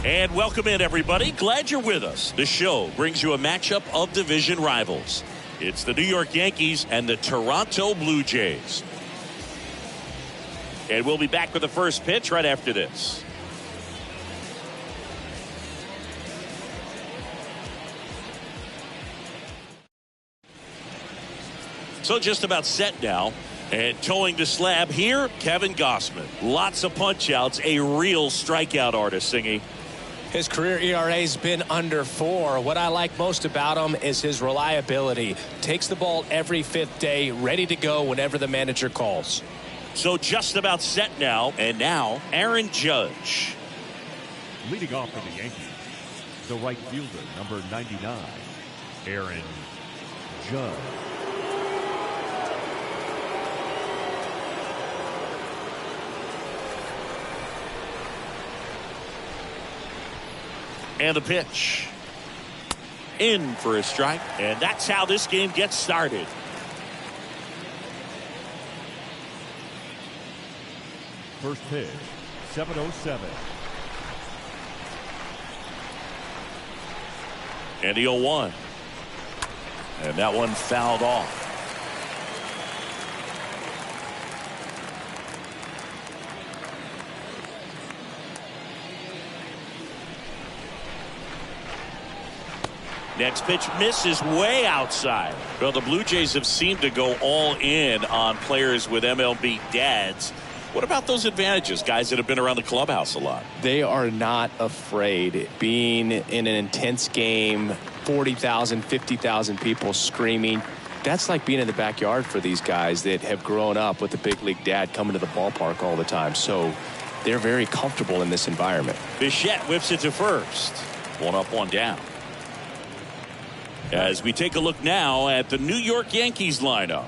And welcome in, everybody. Glad you're with us. The show brings you a matchup of division rivals. It's the New York Yankees and the Toronto Blue Jays. And we'll be back with the first pitch right after this. So just about set now. And towing the slab here, Kevin Gausman. Lots of punch-outs, a real strikeout artist, Singy. His career ERA's been under 4. What I like most about him is his reliability. Takes the ball every 5th day, ready to go whenever the manager calls. So just about set now, and now Aaron Judge. Leading off for the Yankees, the right fielder, number 99, Aaron Judge. And the pitch. In for a strike. And that's how this game gets started. First pitch, 7:07. And the 0-1. And that one fouled off. Next pitch misses way outside. Well, the Blue Jays have seemed to go all in on players with MLB dads. What about those advantages, guys that have been around the clubhouse a lot? They are not afraid. Being in an intense game, 40,000, 50,000 people screaming. That's like being in the backyard for these guys that have grown up with the big league dad coming to the ballpark all the time. So they're very comfortable in this environment. Bichette whips it to first. One up, one down. As we take a look now at the New York Yankees lineup.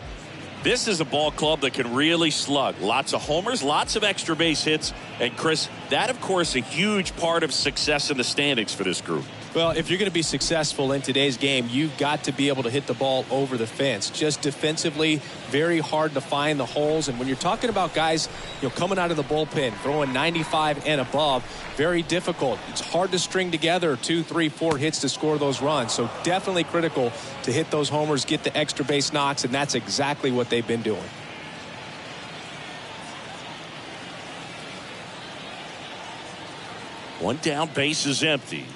This is a ball club that can really slug. Lots of homers, lots of extra base hits. And Chris, that of course a huge part of success in the standings for this group. Well, if you're going to be successful in today's game, you've got to be able to hit the ball over the fence. Just defensively, very hard to find the holes. And when you're talking about guys, coming out of the bullpen, throwing 95 and above, very difficult. It's hard to string together 2, 3, 4 hits to score those runs. So definitely critical to hit those homers, get the extra base knocks, and that's exactly what they've been doing. One down, base is empty.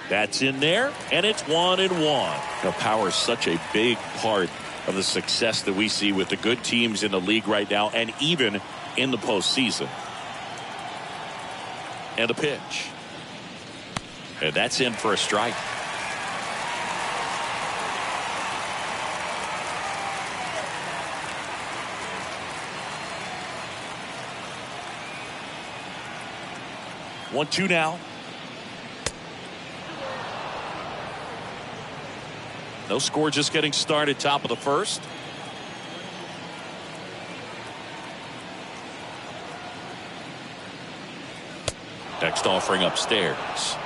That's in there, and it's 1-1. Now, power is such a big part of the success that we see with the good teams in the league right now, and even in the postseason. And a pitch. And that's in for a strike. One, two now. No score, just getting started, top of the first. Next offering upstairs.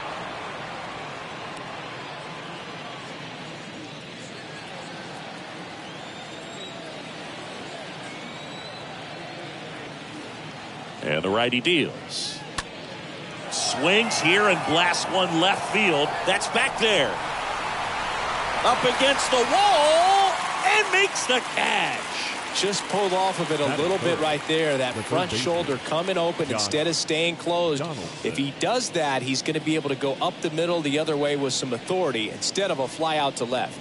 And the righty deals. Swings here and blasts one left field. That's back there. Up against the wall and makes the catch. Just pulled off of it a little bit right there. That front shoulder coming open instead of staying closed. If he does that, he's going to be able to go up the middle the other way with some authority instead of a fly out to left.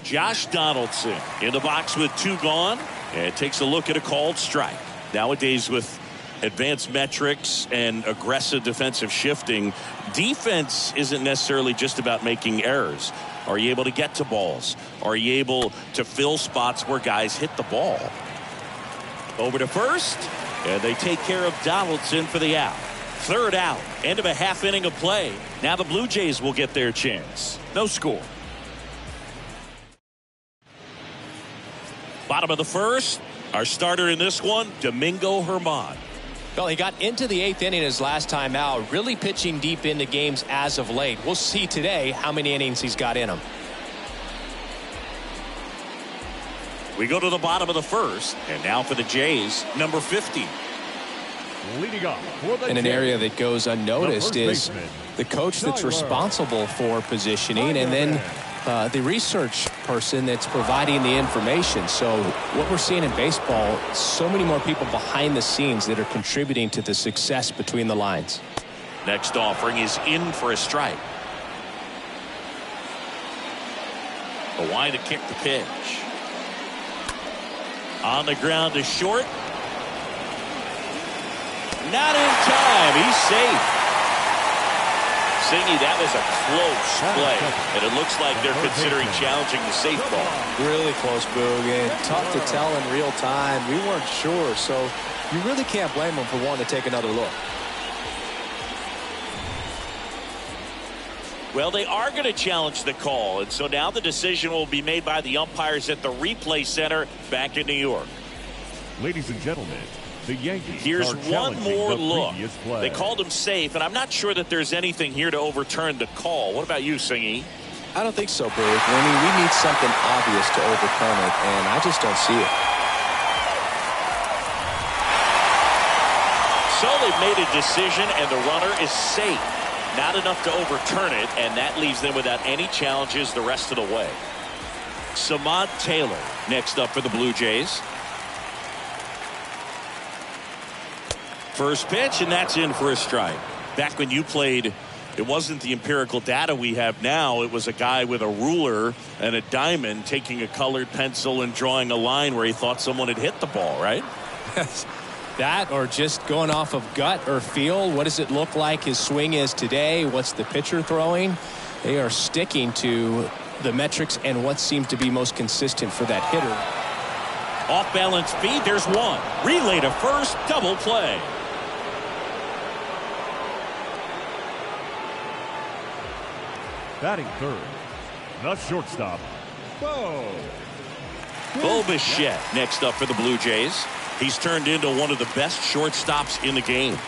Josh Donaldson in the box with 2 gone, and takes a look at a called strike. Nowadays, with advanced metrics and aggressive defensive shifting, defense isn't necessarily just about making errors. Are you able to get to balls? Are you able to fill spots where guys hit the ball? Over to first, and they take care of Donaldson for the out. Third out, end of a half inning of play. Now the Blue Jays will get their chance. No score. Bottom of the first, our starter in this one, Domingo Germán. Well, he got into the 8th inning his last time out, really pitching deep into games as of late. We'll see today how many innings he's got in him. We go to the bottom of the first, and now for the Jays, number 50. Leading off for the In an Jays, area that goes unnoticed is the coach that's responsible for positioning, and then the research person that's providing the information. So what we're seeing in baseball, so many more people behind the scenes that are contributing to the success between the lines. Next offering is in for a strike. The wide to kick the pitch. On the ground to short. Not in time. He's safe. Singy, that was a close play, and it looks like they're considering challenging the safe ball. Really close, Boog, and tough to tell in real time. We weren't sure, so you really can't blame them for wanting to take another look. Well, they are going to challenge the call, and so now the decision will be made by the umpires at the replay center back in New York. ladies and gentlemen, the Yankees. Here's one more look. Play. They called him safe, and I'm not sure that there's anything here to overturn the call. What about you, Singy? I don't think so, Boog. I mean, we need something obvious to overturn it, and I just don't see it. So they've made a decision, and the runner is safe. Not enough to overturn it, and that leaves them without any challenges the rest of the way. Samad Taylor next up for the Blue Jays. First pitch, and that's in for a strike. Back when you played, it wasn't the empirical data we have now. It was a guy with a ruler and a diamond taking a colored pencil and drawing a line where he thought someone had hit the ball, right? That or just going off of gut or feel. What does it look like his swing is today? What's the pitcher throwing? They are sticking to the metrics and what seems to be most consistent for that hitter. Off balance feed, there's one. Relay to first, double play. Batting third, the shortstop, Bo Bichette next up for the Blue Jays. He's turned into one of the best shortstops in the game.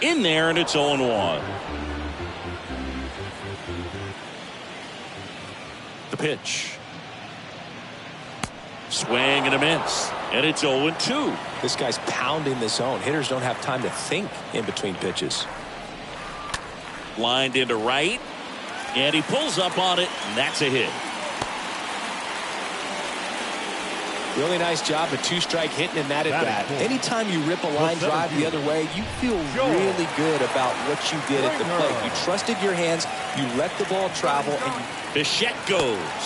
In there, and it's 0-1. The pitch. Swing and a miss. And it's 0-2. This guy's pounding the zone. Hitters don't have time to think in between pitches. Lined into right. And he pulls up on it, and that's a hit. Really nice job, a two-strike hitting in that at bat. Anytime you rip a line drive the other way, you feel really good about what you did at the plate. You trusted your hands, you let the ball travel, and you... Bichette goes.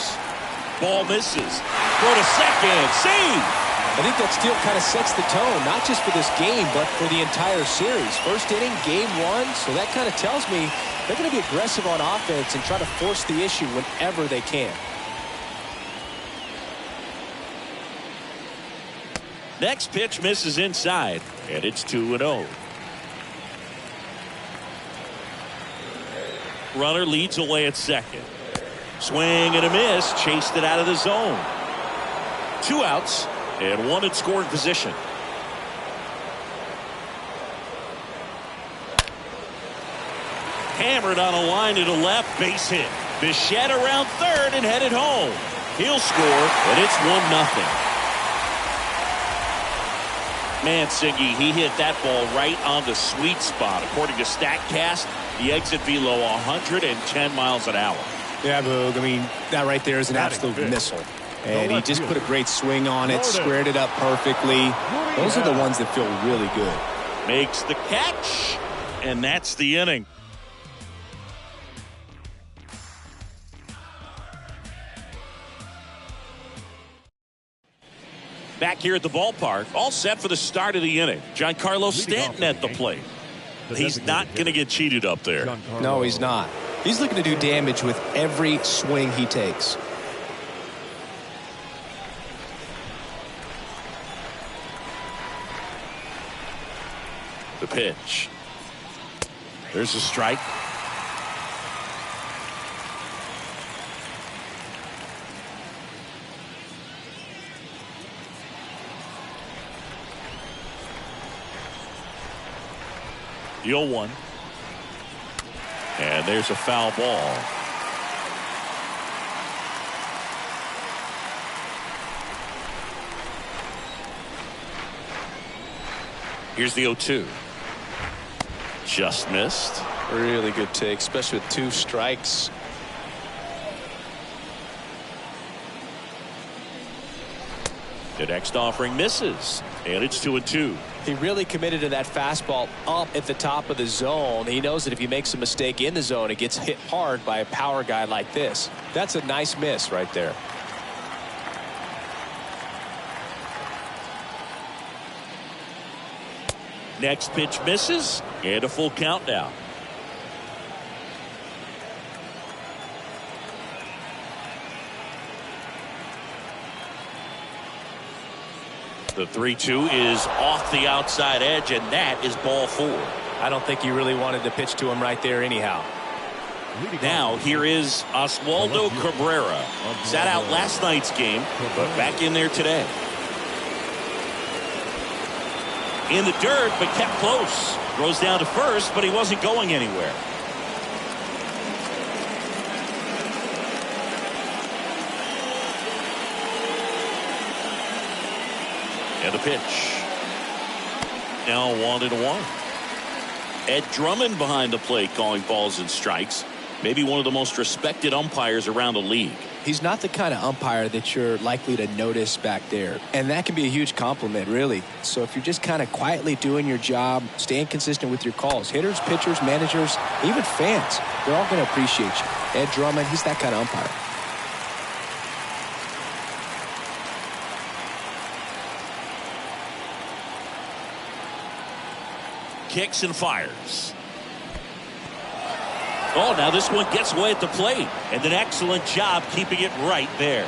Ball misses. Throw to second. Save! I think that steal kind of sets the tone, not just for this game, but for the entire series. First inning, game one, so that kind of tells me they're going to be aggressive on offense and try to force the issue whenever they can. Next pitch misses inside, and it's 2-0. Runner leads away at second. Swing and a miss, chased it out of the zone. 2 outs, and 1 in scoring position. Hammered on a line to the left, base hit. Bichette around third and headed home. He'll score, and it's 1-0. Man, Singy, he hit that ball right on the sweet spot. According to StatCast, the exit velo 110 miles an hour. Yeah, Boog, I mean, that right there is an absolute missile. And he just put a great swing on it, squared it up perfectly. Those are the ones that feel really good. Makes the catch, and that's the inning. Back here at the ballpark, all set for the start of the inning. Giancarlo Stanton at the plate. He's not going to get cheated up there. No, he's not. He's looking to do damage with every swing he takes. The pitch. There's a strike. The 0-1. And there's a foul ball. Here's the 0-2. Just missed. Really good take, especially with 2 strikes. The next offering misses, and it's 2-2. He really committed to that fastball up at the top of the zone. He knows that if he makes a mistake in the zone, it gets hit hard by a power guy like this. That's a nice miss right there. Next pitch misses, and a full count now. The 3-2 is off the outside edge, and that is ball 4. I don't think you really wanted to pitch to him right there anyhow. Now here is Oswaldo Cabrera. Sat out last night's game, but back in there today. In the dirt, but kept close. Throws down to first, but he wasn't going anywhere. And the pitch. Now 1-1. Ed Drummond behind the plate calling balls and strikes. Maybe one of the most respected umpires around the league. He's not the kind of umpire that you're likely to notice back there. And that can be a huge compliment, really. So if you're just kind of quietly doing your job, staying consistent with your calls, hitters, pitchers, managers, even fans, they're all going to appreciate you. Ed Drummond, he's that kind of umpire. Kicks and fires. Oh, now this one gets away at the plate. And an excellent job keeping it right there.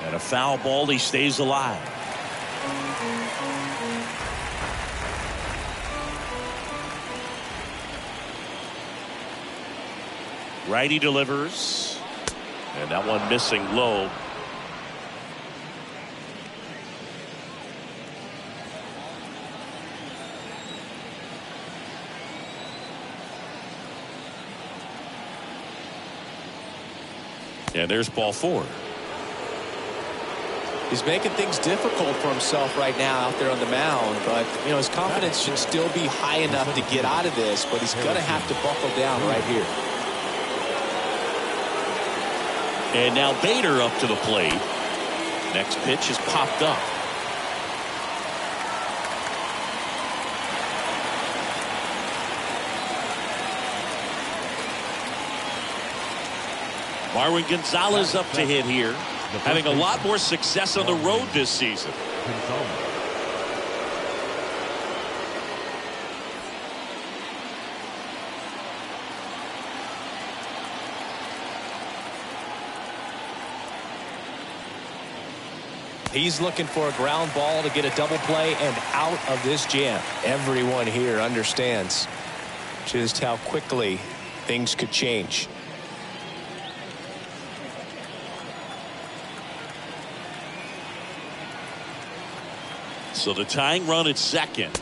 And a foul ball, he stays alive. Righty delivers. And that one missing low. And there's ball 4. He's making things difficult for himself right now out there on the mound, but you know his confidence should still be high enough to get out of this, but he's going to have to buckle down right here. And now Bader up to the plate. Next pitch is popped up. Marwin Gonzalez up to hit here. Having a lot more success on the road this season. He's looking for a ground ball to get a double play and out of this jam. Everyone here understands just how quickly things could change. So the tying run at second.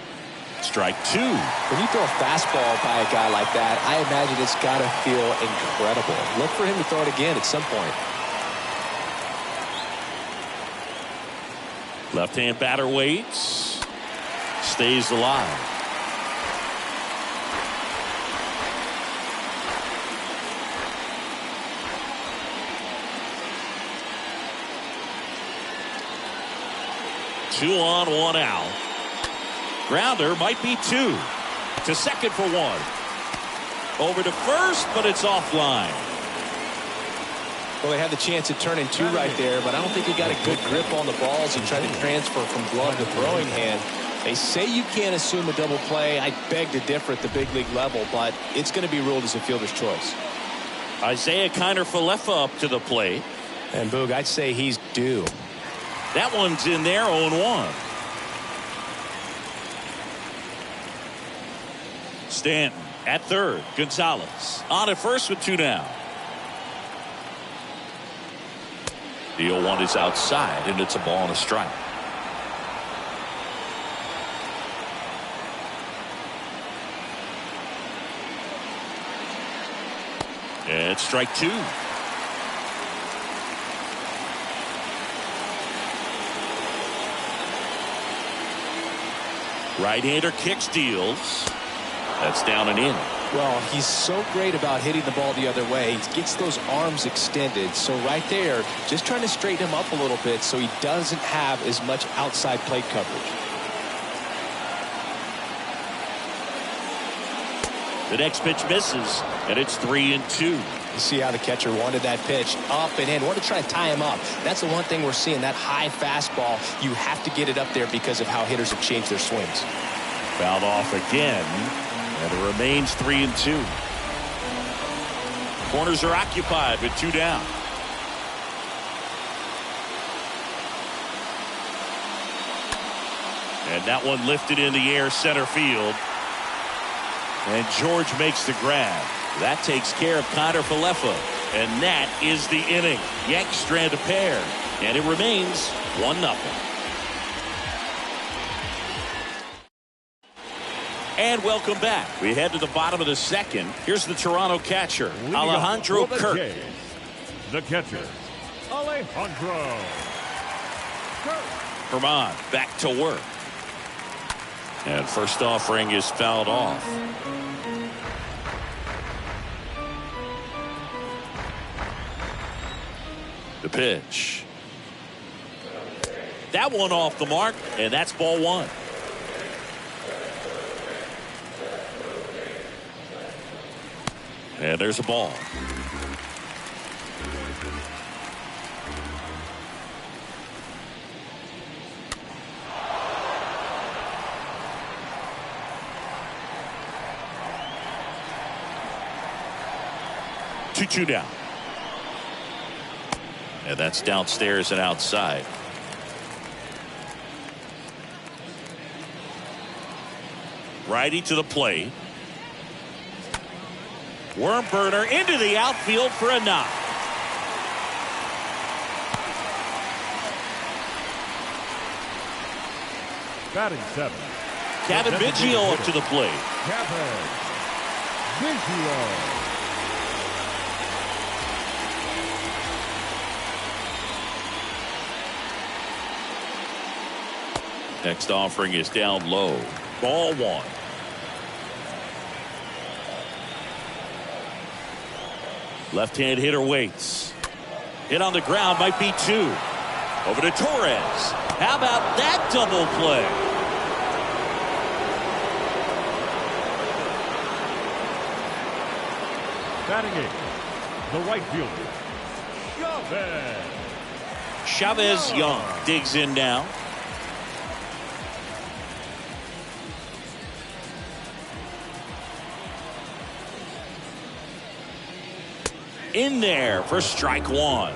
Strike 2. When you throw a fastball by a guy like that, I imagine it's got to feel incredible. Look for him to throw it again at some point. Left-hand batter waits. Stays alive. Two on, one out. Grounder might be 2. To second for 1. Over to first, but it's offline. Well, they had the chance at turning 2 right there, but I don't think he got a good grip on the balls. He tried to transfer from glove to throwing hand. They say you can't assume a double play. I beg to differ at the big league level, but it's going to be ruled as a fielder's choice. Isaiah Kiner-Falefa up to the plate. And Boog, I'd say he's due. That one's in there, 0-1. Stanton at third. Gonzalez on at first with 2 down. The 0-1 is outside, and it's a ball and a strike. And strike two. Right-hander kicks, deals. That's down and in. Well, he's so great about hitting the ball the other way. He gets those arms extended. So right there, just trying to straighten him up a little bit so he doesn't have as much outside plate coverage. The next pitch misses, and it's 3-2. You see how the catcher wanted that pitch up and in. Wanted to try to tie him up. That's the one thing we're seeing, that high fastball. You have to get it up there because of how hitters have changed their swings. Fouled off again, and it remains 3-2. Corners are occupied with 2 down. And that one lifted in the air, center field. And George makes the grab. That takes care of Connor Falefa. And that is the inning. Yankees strand a pair. And it remains 1-0. And welcome back. We head to the bottom of the second. Here's the Toronto catcher, Alejandro Kirk. The catcher, Alejandro Kirk. Herman back to work. And first offering is fouled off. The pitch. That one off the mark, and that's ball one. And there's a ball. Two down. And that's downstairs and outside. Righty to the plate. Worm burner into the outfield for a knock. Batting seventh. Kevin Biggio up to the plate. Kevin Biggio. Next offering is down low. Ball one. Left-hand hitter waits. Hit on the ground, might be two. Over to Torres. How about that double play? Batting eighth, the right fielder, Chavez. Chavez Young digs in now. In there for strike one.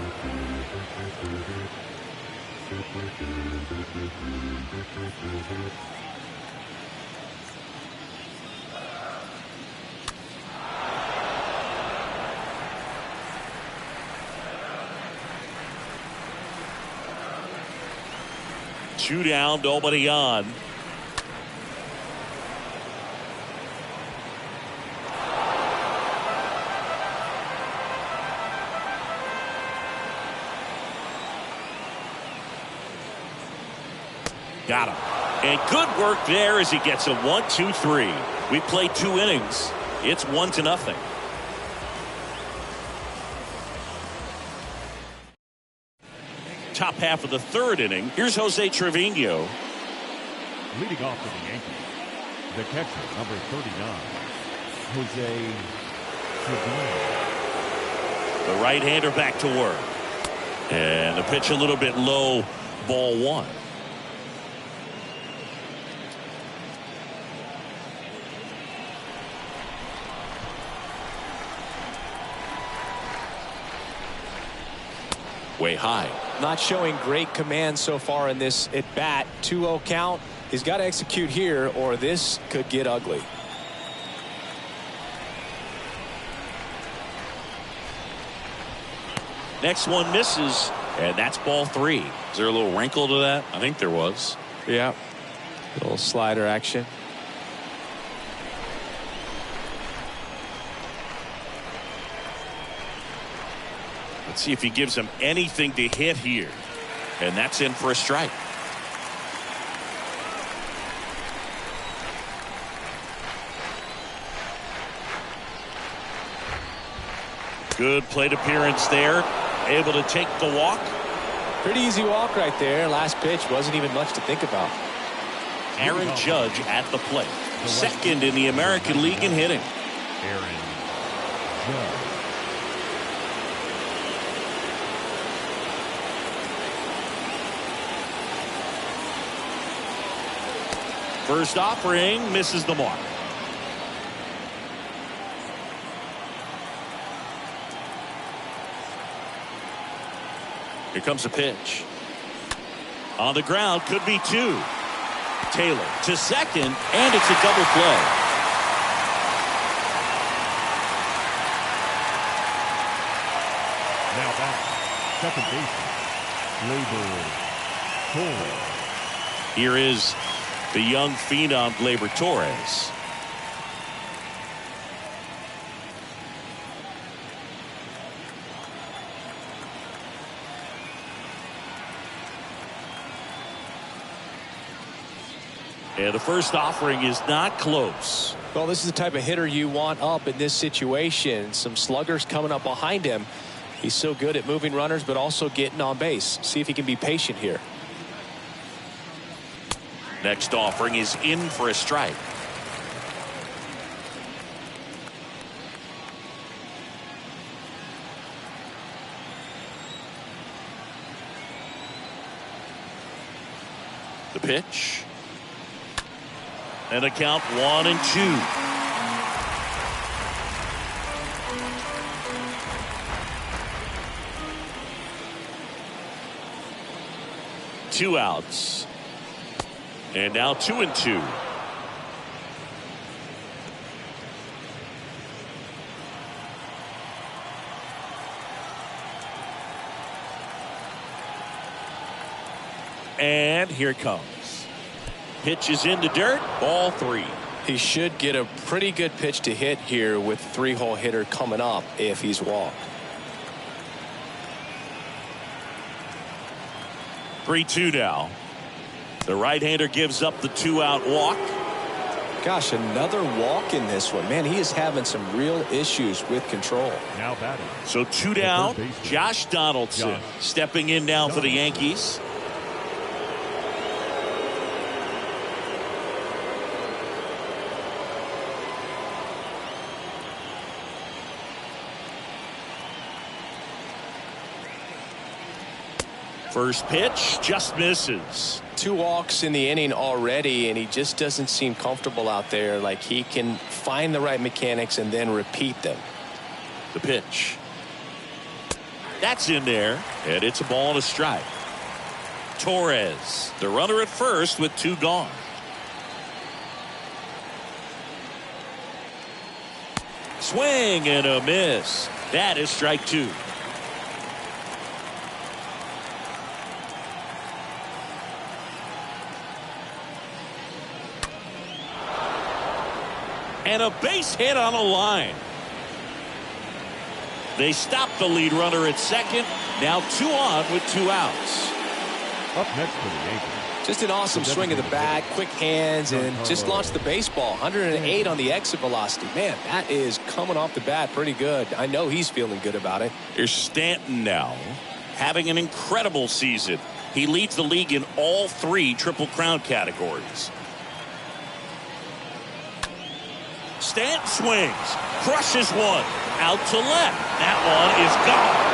Two down, nobody on. Got him. And good work there as he gets a 1-2-3. We played 2 innings. It's 1-0. Top half of the third inning. Here's Jose Trevino. Leading off for the Yankees, the catcher, number 39, Jose Trevino. The right-hander back to work. And the pitch a little bit low, ball one. Way high. Not showing great command so far in this at bat. 2-0 count. He's got to execute here or this could get ugly. Next one misses, And that's ball 3. Is there a little wrinkle to that? I think there was. Yeah. Little slider action. Let's see if he gives him anything to hit here. And that's in for a strike. Good plate appearance there. Able to take the walk. Pretty easy walk right there. Last pitch wasn't even much to think about. Aaron Judge at the plate. Second in the American League in hitting. Aaron Judge. First offering misses the mark. Here comes a pitch. On the ground, could be 2. Taylor to second, and it's a double play. Now back, second baseman, Gleyber Torres. Here is the young phenom Gleyber Torres. And the first offering is not close. Well, this is the type of hitter you want up in this situation. Some sluggers coming up behind him. He's so good at moving runners, but also getting on base. See if he can be patient here. Next offering is in for a strike. The pitch. And a count 1-2. Two outs. And now 2-2. And here it comes. Pitch is into dirt. Ball 3. He should get a pretty good pitch to hit here with 3-hole hitter coming up if he's walked. 3-2 now. The right-hander gives up the 2-out walk. Gosh, another walk in this one. Man, he is having some real issues with control. Now batting. So 2 down. Josh Donaldson stepping in now for the Yankees. First pitch just misses. 2 walks in the inning already, and he just doesn't seem comfortable out there. Like he can find the right mechanics and then repeat them. The pitch. That's in there, and it's a ball and a strike. Torres, the runner at first with 2 gone. Swing and a miss. That is strike 2. And a base hit on a line. They stop the lead runner at second. Now 2 on with 2 outs. Up next for the Yankees. Just an awesome swing of the bat, quick hands, and just launched the baseball. 108 on the exit velocity. Man, that is coming off the bat pretty good. I know he's feeling good about it. Here's Stanton now, having an incredible season. He leads the league in all 3 Triple Crown categories. Stanton swings, crushes one, out to left. That one is gone.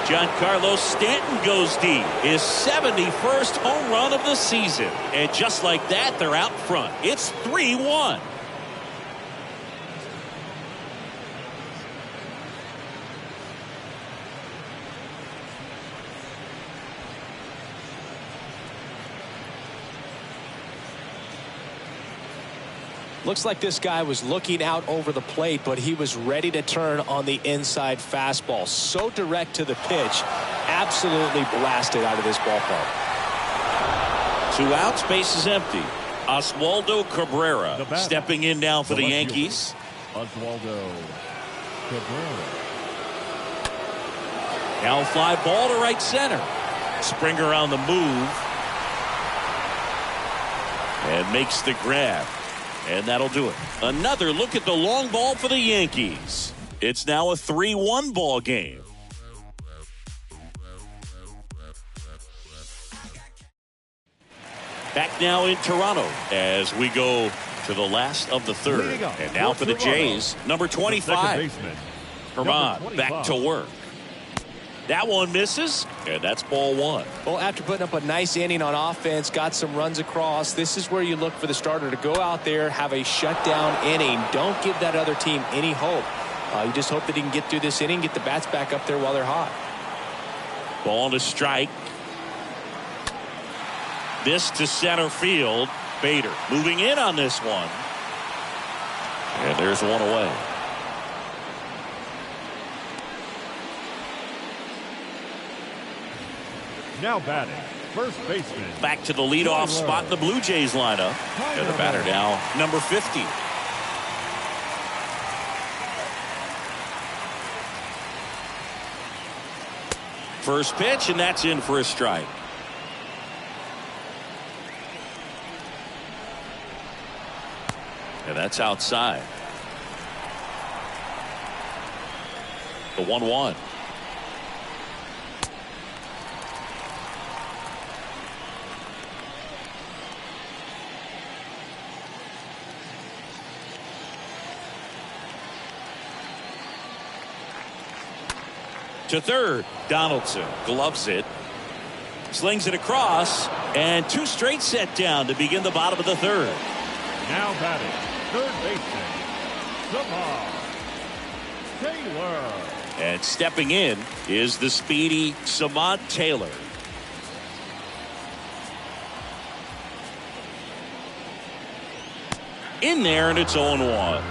Giancarlo Stanton goes deep, his 71st home run of the season. And just like that, they're out front. It's 3-1. Looks like this guy was looking out over the plate, but he was ready to turn on the inside fastball. So direct to the pitch. Absolutely blasted out of this ballpark. 2 outs, base is empty. Oswaldo Cabrera stepping in now for the Yankees. Oswaldo Cabrera. Now fly ball to right center. Springer on the move. And makes the grab. And that'll do it. Another look at the long ball for the Yankees. It's now a 3-1 ball game. Back now in Toronto as we go to the last of the third. And now for the Jays, number 25. Herman back to work. That one misses, and that's ball 1. Well, after putting up a nice inning on offense, got some runs across, this is where you look for the starter to go out there, have a shutdown inning. Don't give that other team any hope. You just hope that he can get through this inning, get the bats back up there while they're hot. Ball to strike. This to center field. Bader moving in on this one. And there's one away. Now batting, first baseman. Back to the leadoff spot in the Blue Jays lineup. And the batter now, number 50. First pitch, and that's in for a strike. And that's outside. The 1-1. To third, Donaldson gloves it, slings it across, and 2 straight set down to begin the bottom of the third. Now batting, third baseman, Samad Taylor. And stepping in is the speedy Samad Taylor. In there, and it's 0-1.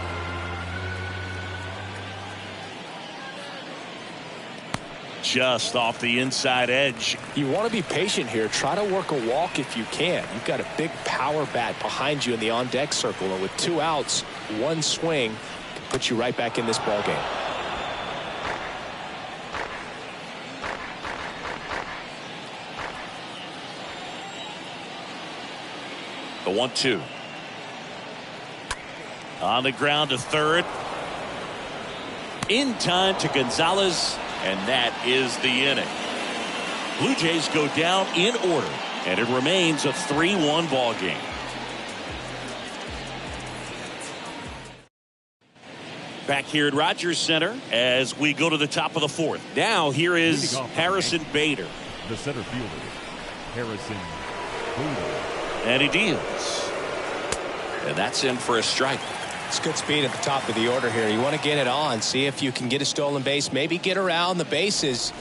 Just off the inside edge. You want to be patient here. Try to work a walk if you can. You've got a big power bat behind you in the on-deck circle, and with 2 outs, 1 swing can put you right back in this ball game. The 1-2. On the ground to third. In time to Gonzalez. And that is the inning. Blue Jays go down in order, and it remains a 3-1 ball game. Back here at Rogers Center as we go to the top of the 4th. Now here is Harrison Bader. The center fielder, Harrison Bader. And he deals. And that's in for a strike. It's good speed at the top of the order here. You want to get it on, see if you can get a stolen base, maybe get around the bases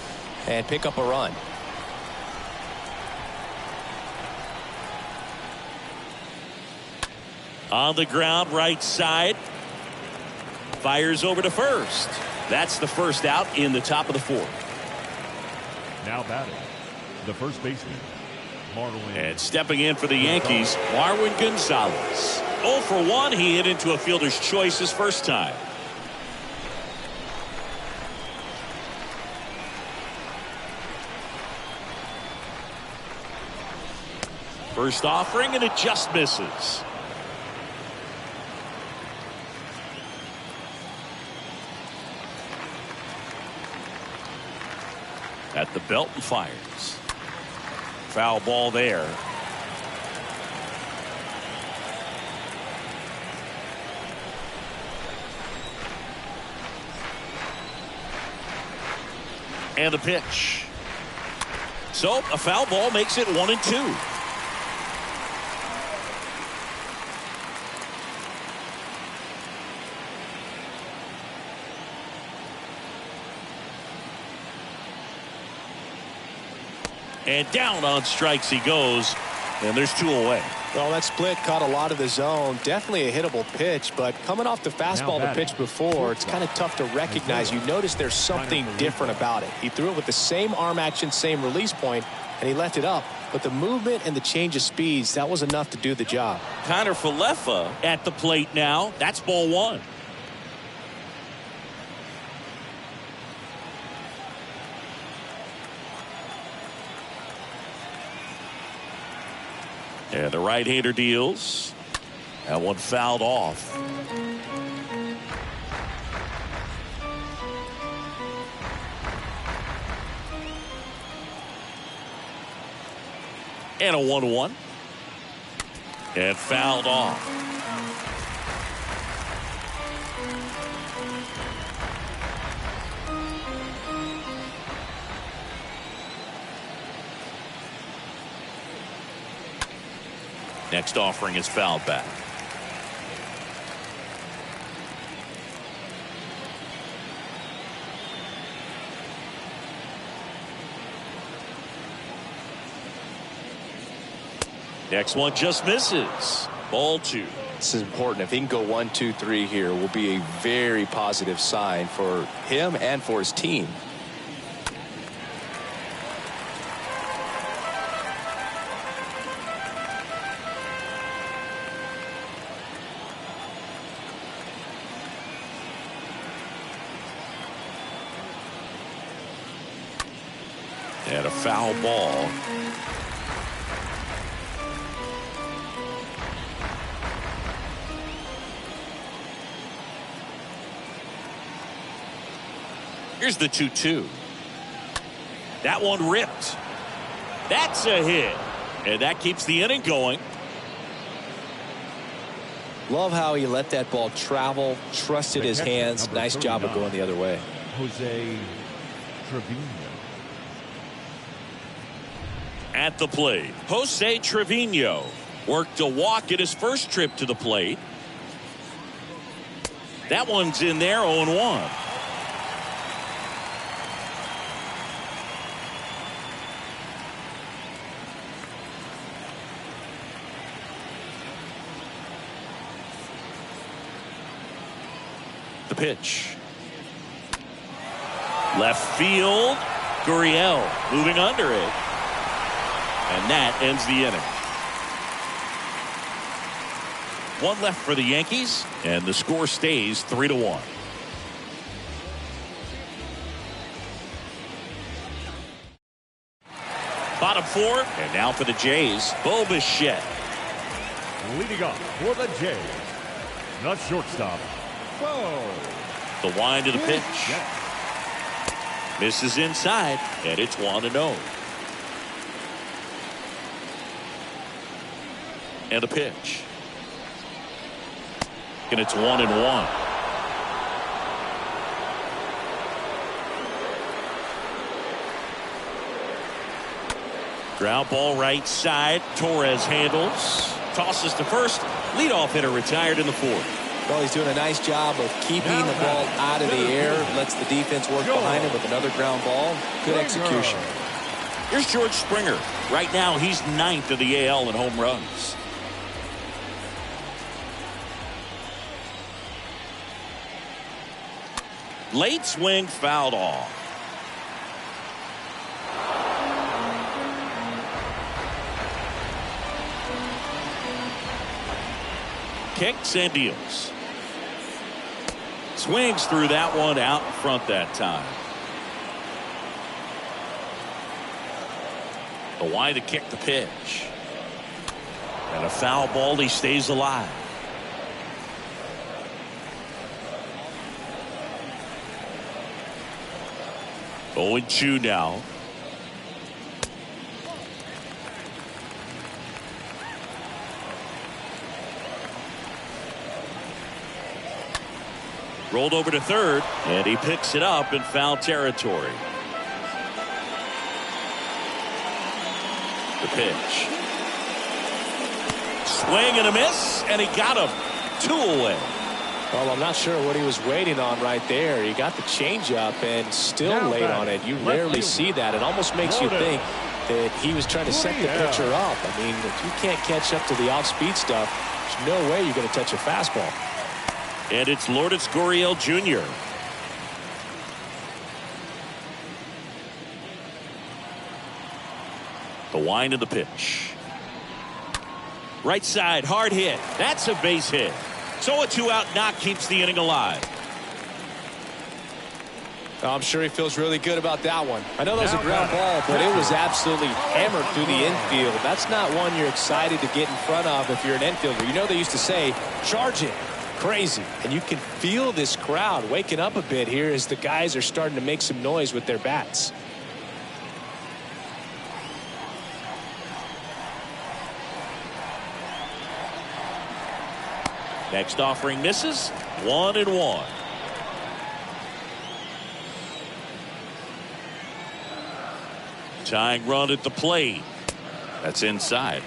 and pick up a run. On the ground, right side. Fires over to first. That's the first out in the top of the 4th. Now batting, the first baseman, Marwin. And stepping in for the Yankees, Marwin Gonzalez. 0 for 1. He hit into a fielder's choice his first time. First offering, and it just misses. At the belt and fires. Foul ball there. And the pitch. So a foul ball makes it 1-2. And down on strikes he goes, and there's 2 away. Well, that split caught a lot of the zone. Definitely a hittable pitch, but coming off the fastball the pitch before, it's kind of tough to recognize. You notice there's something different about it. He threw it with the same arm action, same release point, and he left it up. But the movement and the change of speeds, that was enough to do the job. Connor Falefa at the plate now. That's ball one. And the right-hander deals. That one fouled off. And a 1-1. And fouled off. Next offering is fouled back. Next one just misses. Ball two. This is important. If he can go 1, 2, 3 here, will be a very positive sign for him and for his team. And a foul ball. Here's the 2-2. That one ripped. That's a hit. And that keeps the inning going. Love how he let that ball travel, trusted his hands. Nice job of going the other way. Jose Trevino. At the plate, Jose Trevino worked a walk at his first trip to the plate. That one's in there, 0-1. The pitch. Left field. Gurriel moving under it. And that ends the inning. One left for the Yankees, and the score stays 3-1. Bottom four, and now for the Jays, Bo Bichette. Leading off for the Jays, the shortstop, Bo. The wind of the pitch. Misses inside, and it's 1-0. And the pitch. And it's 1-1. Ground ball right side. Torres handles. Tosses to first. Leadoff hitter retired in the fourth. Well, he's doing a nice job of keeping the ball out of the air. Lets the defense work behind him with another ground ball. Good execution. Here's George Springer. Right now, he's 9th of the AL in home runs. Late swing fouled off. Kicks and deals. Swings through that one out in front that time. The wide to kick the pitch. And a foul ball. He stays alive. Oh, and 2 now. Rolled over to third, and he picks it up in foul territory. The pitch. Swing and a miss, and he got him. 2 away. Well, I'm not sure what he was waiting on right there. He got the changeup and still late on it. You rarely see that. It almost makes you think that he was trying to set the pitcher up. I mean, if you can't catch up to the off-speed stuff, there's no way you're going to touch a fastball. And it's Lourdes Gurriel Jr. The wind of the pitch. Right side, hard hit. That's a base hit. So a 2-out knock keeps the inning alive. I'm sure he feels really good about that one. I know that was a ground ball, but it was absolutely hammered through the infield. That's not one you're excited to get in front of if you're an infielder. You know they used to say, charge it. Crazy. And you can feel this crowd waking up a bit here as the guys are starting to make some noise with their bats. Next offering misses. 1-1. Tying run at the plate. That's inside.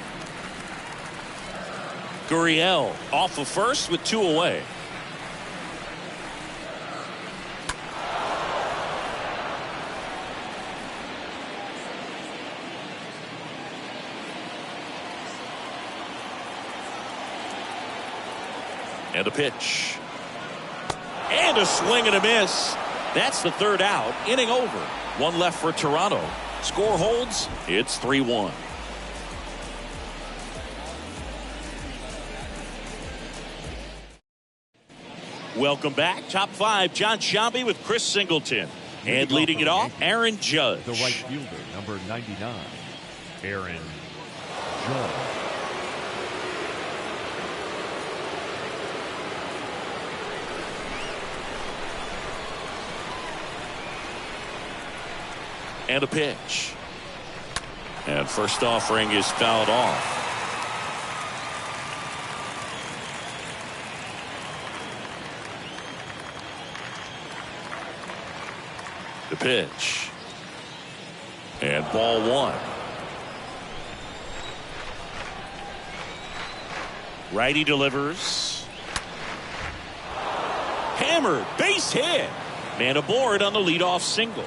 Gurriel off of first with 2 away. And a pitch. And a swing and a miss. That's the 3rd out. Inning over. 1 left for Toronto. Score holds. It's 3-1. Welcome back. Top 5, John Sciambi with Chris Singleton. And leading it off, Aaron Judge. The right fielder, number 99, Aaron Judge. And a pitch. And first offering is fouled off. The pitch. And ball 1. Righty delivers. Hammered. Base hit. Man aboard on the leadoff single.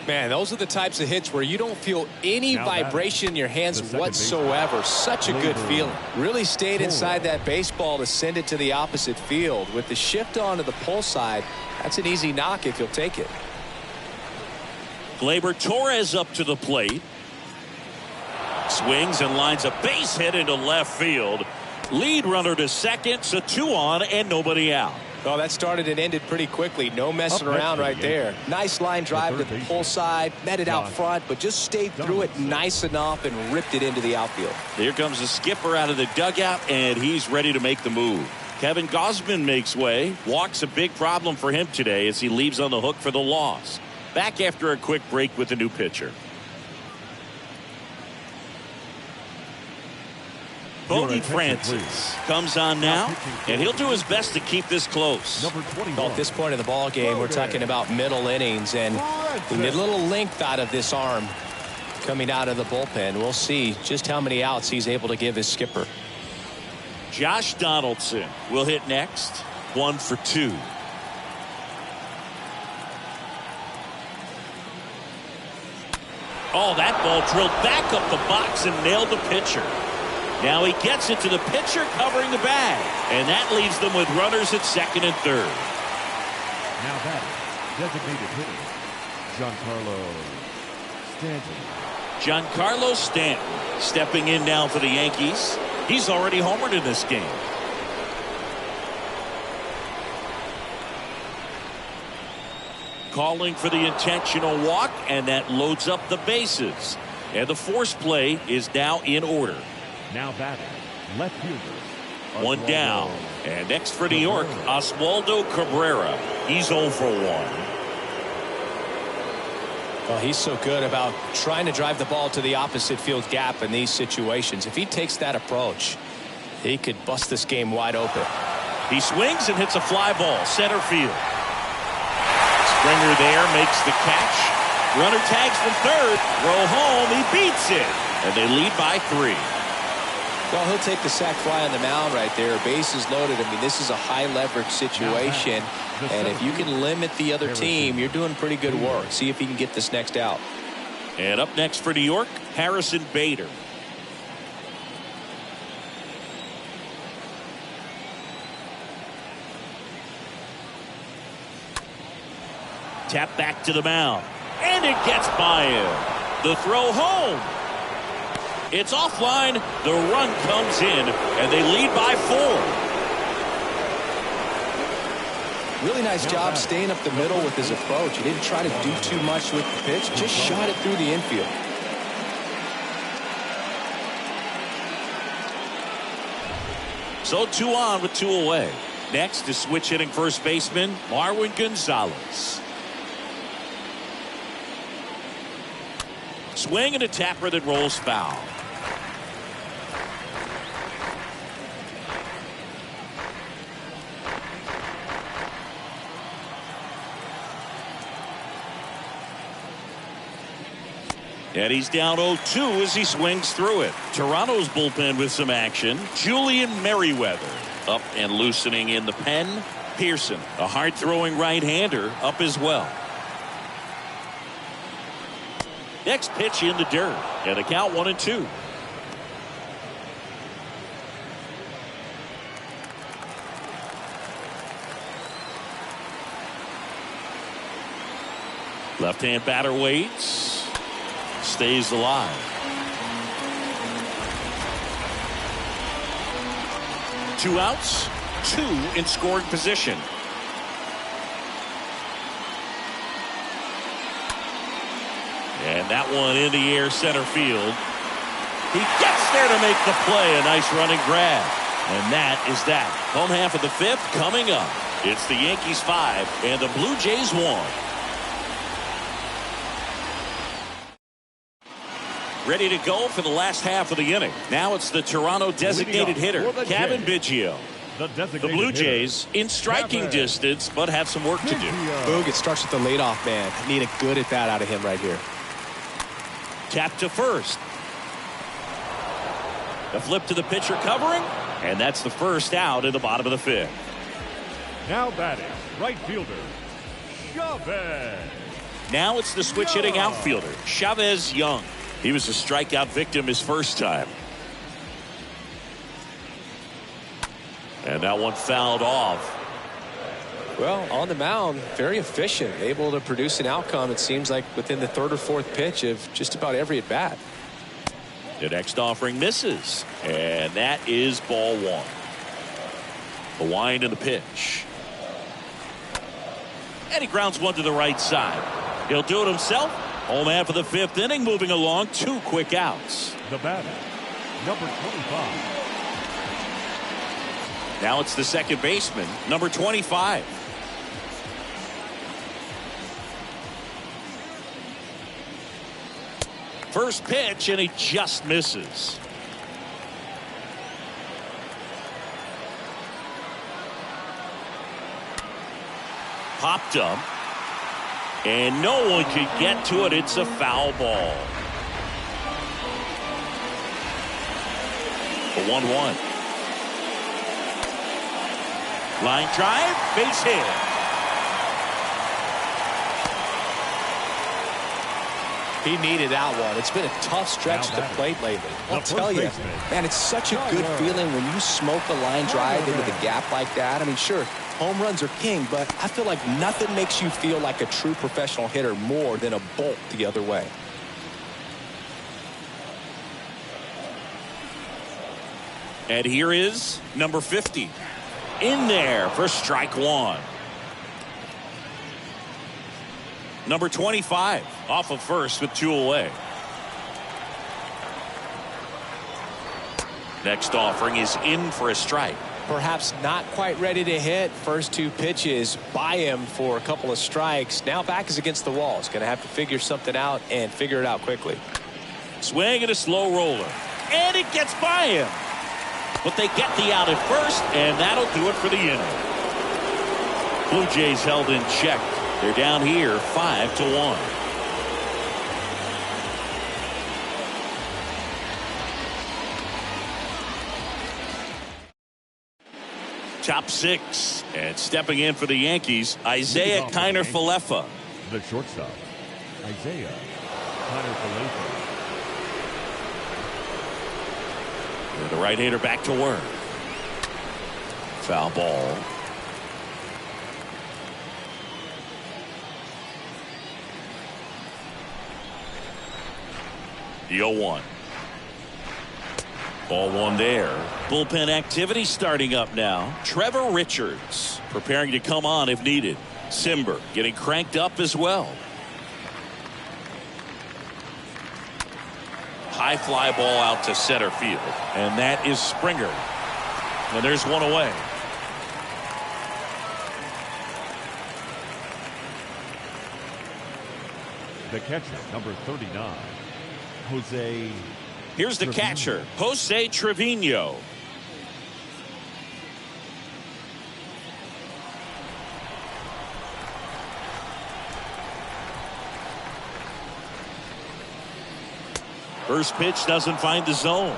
Man, those are the types of hits where you don't feel any vibration in your hands whatsoever. Such a good feeling. Really stayed inside that baseball to send it to the opposite field. With the shift onto the pull side, that's an easy knock if you'll take it. Gleyber Torres up to the plate. Swings and lines a base hit into left field. Lead runner to second, so 2 on and nobody out. Well, that started and ended pretty quickly. No messing around right there. Nice line drive to the pull side. Met it out front, but just stayed through it nice enough and ripped it into the outfield. Here comes the skipper out of the dugout, and he's ready to make the move. Kevin Gausman makes way. Walk's a big problem for him today as he leaves on the hook for the loss. Back after a quick break with the new pitcher. Bogey Francis comes on now, and he'll do his best to keep this close. Well, at this point in the ball game, we're talking about middle innings, and we need a little length out of this arm coming out of the bullpen. We'll see just how many outs he's able to give his skipper. Josh Donaldson will hit next. 1 for 2. Oh, that ball drilled back up the box and nailed the pitcher. Now he gets it to the pitcher covering the bag, and that leaves them with runners at second and third. Now batting, designated hitter, Giancarlo Stanton stepping in now for the Yankees. He's already homered in this game. Calling for the intentional walk, and that loads up the bases. And the force play is now in order. Now batting, left fielder. 1 down. And next for New York, Oswaldo Cabrera. He's 0 for 1. Well, he's so good about trying to drive the ball to the opposite field gap in these situations. If he takes that approach, he could bust this game wide open. He swings and hits a fly ball center field. Springer there makes the catch. Runner tags from third. Throw home. He beats it. And they lead by 3. Well, he'll take the sac fly on the mound right there. Bases loaded. I mean, this is a high-leverage situation. And if you can limit the other team, you're doing pretty good work. See if he can get this next out. And up next for New York, Harrison Bader. Tap back to the mound. And it gets by him. The throw home. It's offline. The run comes in, and they lead by 4. Really nice job staying up the middle with his approach. He didn't try to do too much with the pitch. Just shot it through the infield. So 2 on with 2 away. Next is switch hitting first baseman Marwin Gonzalez. Swing and a tapper that rolls foul. And he's down 0-2 as he swings through it. Toronto's bullpen with some action. Julian Merriweather up and loosening in the pen. Pearson, a hard-throwing right-hander, up as well. Next pitch in the dirt. And a count 1-2. Left-hand batter waits. Stays alive. 2 outs, 2 in scoring position. And that one in the air center field. He gets there to make the play. A nice running grab. And that is that. Home half of the 5th coming up. It's the Yankees 5 and the Blue Jays 1. Ready to go for the last half of the inning. Now it's the Toronto designated hitter, Kevin Biggio. The Blue Jays in striking distance, but have some work to do. Boog, it starts with the leadoff man. Need a good at bat out of him right here. Tap to first. A flip to the pitcher covering, and that's the first out in the bottom of the 5th. Now batting, right fielder, Chavez. Now it's the switch hitting outfielder, Chavez Young. He was a strikeout victim his first time. And that one fouled off. Well, on the mound, very efficient, able to produce an outcome, it seems like, within the 3rd or 4th pitch of just about every at bat. The next offering misses, and that is ball 1. The wind and the pitch. And he grounds one to the right side. He'll do it himself. Home half of the 5th inning, moving along, 2 quick outs. The batter, number 25. Now it's the second baseman, number 25. First pitch, and he just misses. Popped up. And no one can get to it. It's a foul ball. The 1-1. Line drive, base hit. He needed that one. It's been a tough stretch to the plate lately. I'll tell you, man, it's such a good feeling when you smoke a line drive into the gap like that. I mean, sure, home runs are king, but I feel like nothing makes you feel like a true professional hitter more than a bolt the other way. And here is number 50. In there for strike 1. Number 25 off of first with 2 away. Next offering is in for a strike. Perhaps not quite ready to hit. First 2 pitches by him for a couple of strikes. Now back is against the wall. He's going to have to figure something out and figure it out quickly. Swing and a slow roller. And it gets by him. But they get the out at first, and that'll do it for the inning. Blue Jays held in check. They're down here 5-1. top 6. And stepping in for the Yankees, Isaiah Kiner-Falefa. The shortstop, Isaiah Kiner-Falefa. The right-hander back to work. Foul ball. The 0-1. Ball one there. Bullpen activity starting up now. Trevor Richards preparing to come on if needed. Simber getting cranked up as well. High fly ball out to center field. And that is Springer. And there's one away. The catcher, number 39, Jose. Here's the catcher, Jose Trevino. First pitch doesn't find the zone.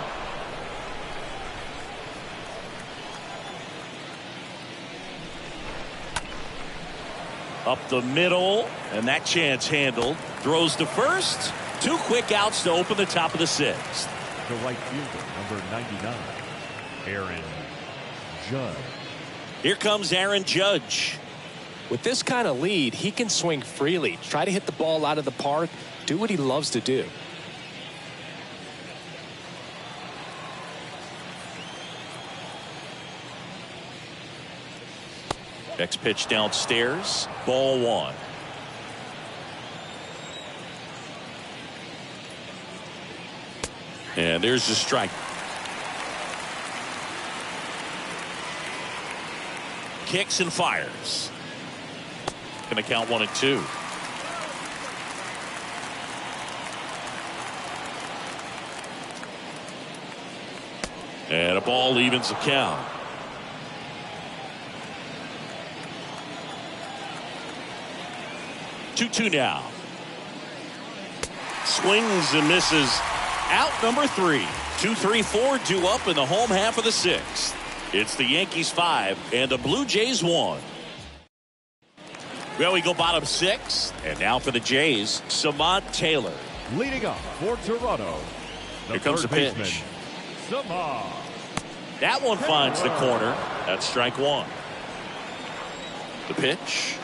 Up the middle, and that chance handled. Throws to first. 2 quick outs to open the top of the 6th. The right fielder, number 99, Aaron Judge. Here comes Aaron Judge. With this kind of lead, he can swing freely, try to hit the ball out of the park, do what he loves to do. Next pitch downstairs. Ball 1. And there's the strike. Kicks and fires. Going to count 1 and 2. And a ball evens the count. Two now. Swings and misses. Out number 3. 2, 3, 4 due up in the home half of the 6th. It's the Yankees 5 and the Blue Jays 1. Well, we go bottom 6. And now for the Jays, Samad Taylor. Leading up for Toronto, Here comes the pitch. baseman, Samad. That one finds the corner. That's strike 1. The pitch.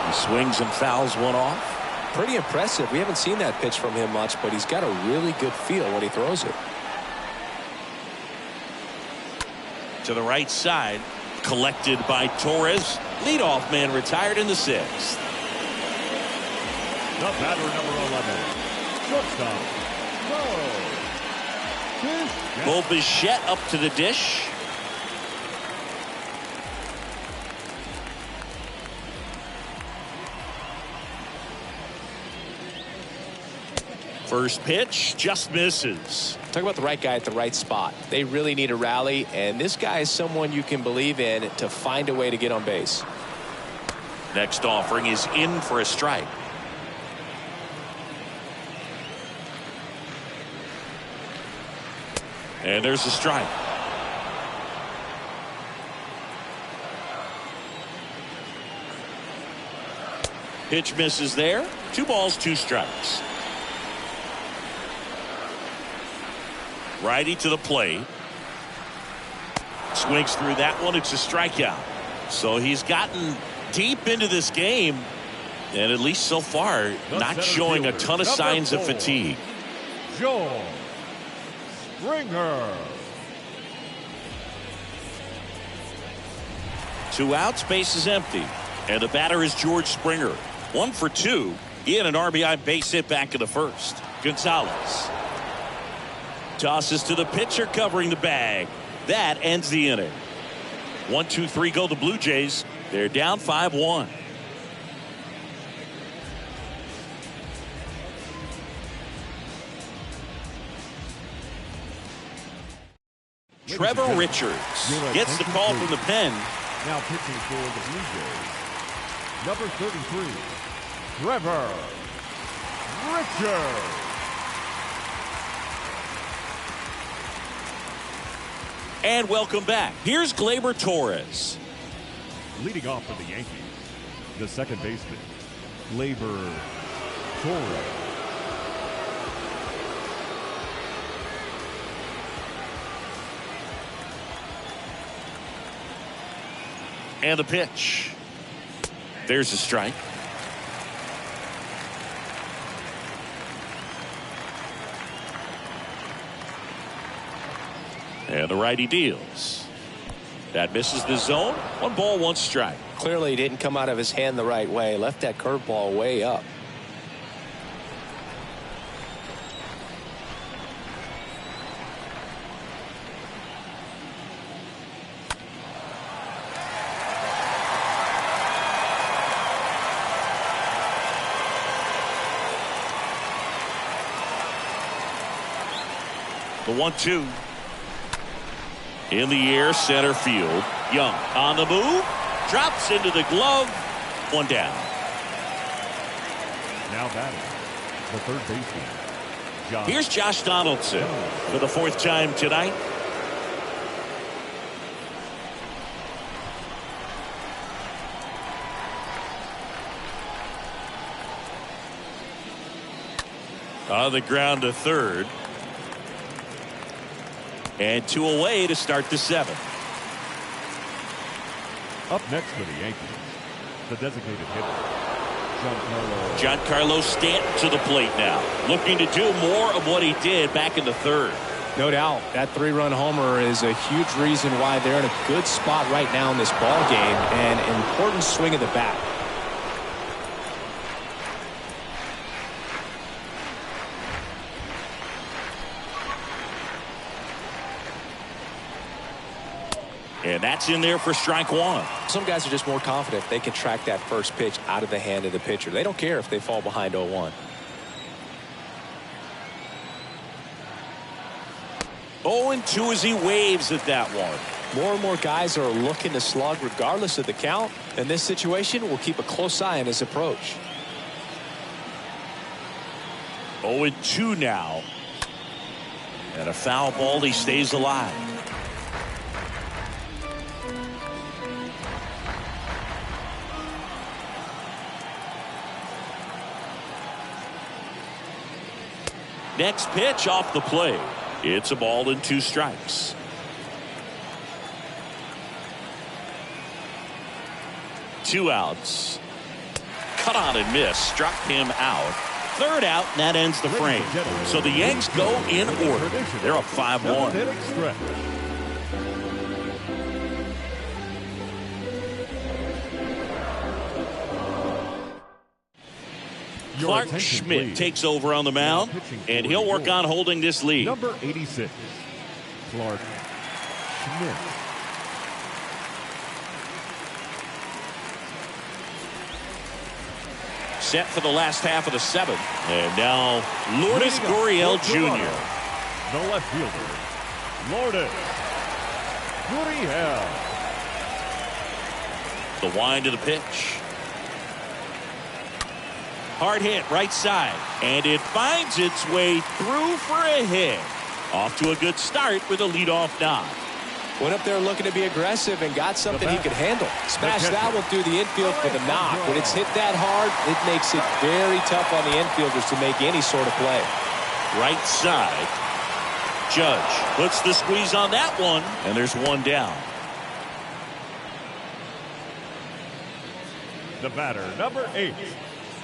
He swings and fouls one off. Pretty impressive. We haven't seen that pitch from him much, but he's got a really good feel when he throws it. To the right side. Collected by Torres. Leadoff man retired in the 6th. The batter, number 11, shortstop, Bo Bichette up to the dish. First pitch just misses. Talk about the right guy at the right spot. They really need a rally, and this guy is someone you can believe in to find a way to get on base. Next offering is in for a strike. And there's a strike. Pitch misses there. 2 balls, 2 strikes. Righty to the plate. Swings through that one. It's a strikeout. So he's gotten deep into this game, and at least so far, not showing a ton of signs of fatigue. Joel Springer. 2 outs, base is empty. And the batter is George Springer. 1 for 2. He had an RBI base hit back in the 1st. Gonzalez tosses to the pitcher covering the bag. That ends the inning. 1, 2, 3 go the Blue Jays. They're down 5-1. Trevor Richards gets the call from the pen. Now pitching for the Blue Jays, number 33, Trevor Richards. And welcome back. Here's Gleyber Torres. Leading off for the Yankees, the second baseman, Gleyber Torres. And the pitch. There's a strike. And the righty deals. That misses the zone. 1 ball, 1 strike. Clearly didn't come out of his hand the right way. Left that curveball way up. The 1-2. In the air, center field. Young on the move. Drops into the glove. 1 down. Now batting, the third baseman, Josh. Here's Josh Donaldson for the 4th time tonight. On the ground to third. And 2 away to start the 7th. Up next for the Yankees, the designated hitter, Giancarlo Stanton to the plate now, looking to do more of what he did back in the 3rd. No doubt. That 3-run homer is a huge reason why they're in a good spot right now in this ball game, and an important swing of the bat. And that's in there for strike 1. Some guys are just more confident they can track that first pitch out of the hand of the pitcher. They don't care if they fall behind 0-1. 0-2 as he waves at that one. More and more guys are looking to slug regardless of the count. In this situation, we'll keep a close eye on his approach. 0-2 now. And a foul ball. He stays alive. Next pitch off the plate. It's a ball and 2 strikes. Two outs. Cut on and miss. Struck him out. 3rd out, and that ends the frame. So the Yanks go in order. They're up 5-1. Clark Schmidt takes over on the mound, and he'll work on holding this lead. Number 86, Clark Schmidt. Set for the last half of the 7th. And now Lourdes Gurriel Jr. The left fielder, Lourdes Gurriel. The wind of the pitch. Hard hit right side, and it finds its way through for a hit. Off to a good start with a leadoff knock. Went up there looking to be aggressive and got something he could handle. Smash that one through the infield for the knock. When it's hit that hard, it makes it very tough on the infielders to make any sort of play. Right side. Judge puts the squeeze on that one, and there's 1 down. The batter, number 8,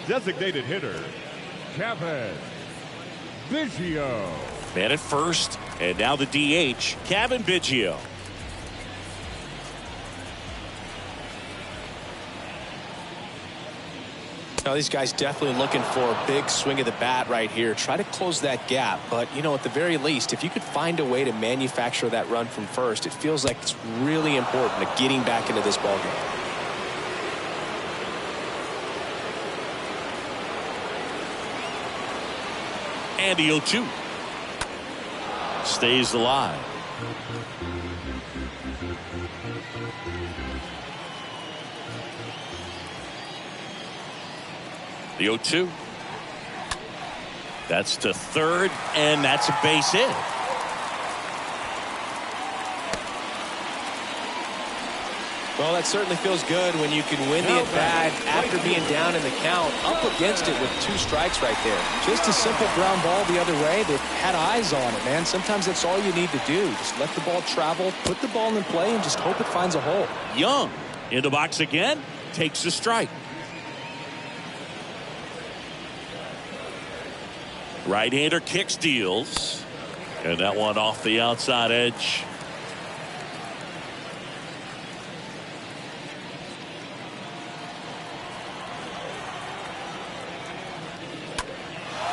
designated hitter, Kevin Biggio. Man at first, and now the DH, Kevin Biggio. Now these guys definitely looking for a big swing of the bat right here. Try to close that gap. But, you know, at the very least, if you could find a way to manufacture that run from first, it feels like it's really important to getting back into this ballgame. And the 0-2. Stays alive. The 0-2. That's to third, and that's a base hit. Well, that certainly feels good when you can win the at-bat after being down in the count, up against it with 2 strikes right there. Just a simple ground ball the other way. They had eyes on it, man. Sometimes that's all you need to do. Just let the ball travel, put the ball in play, and just hope it finds a hole. Young in the box again, takes a strike. Right-hander kicks, deals, and that one off the outside edge.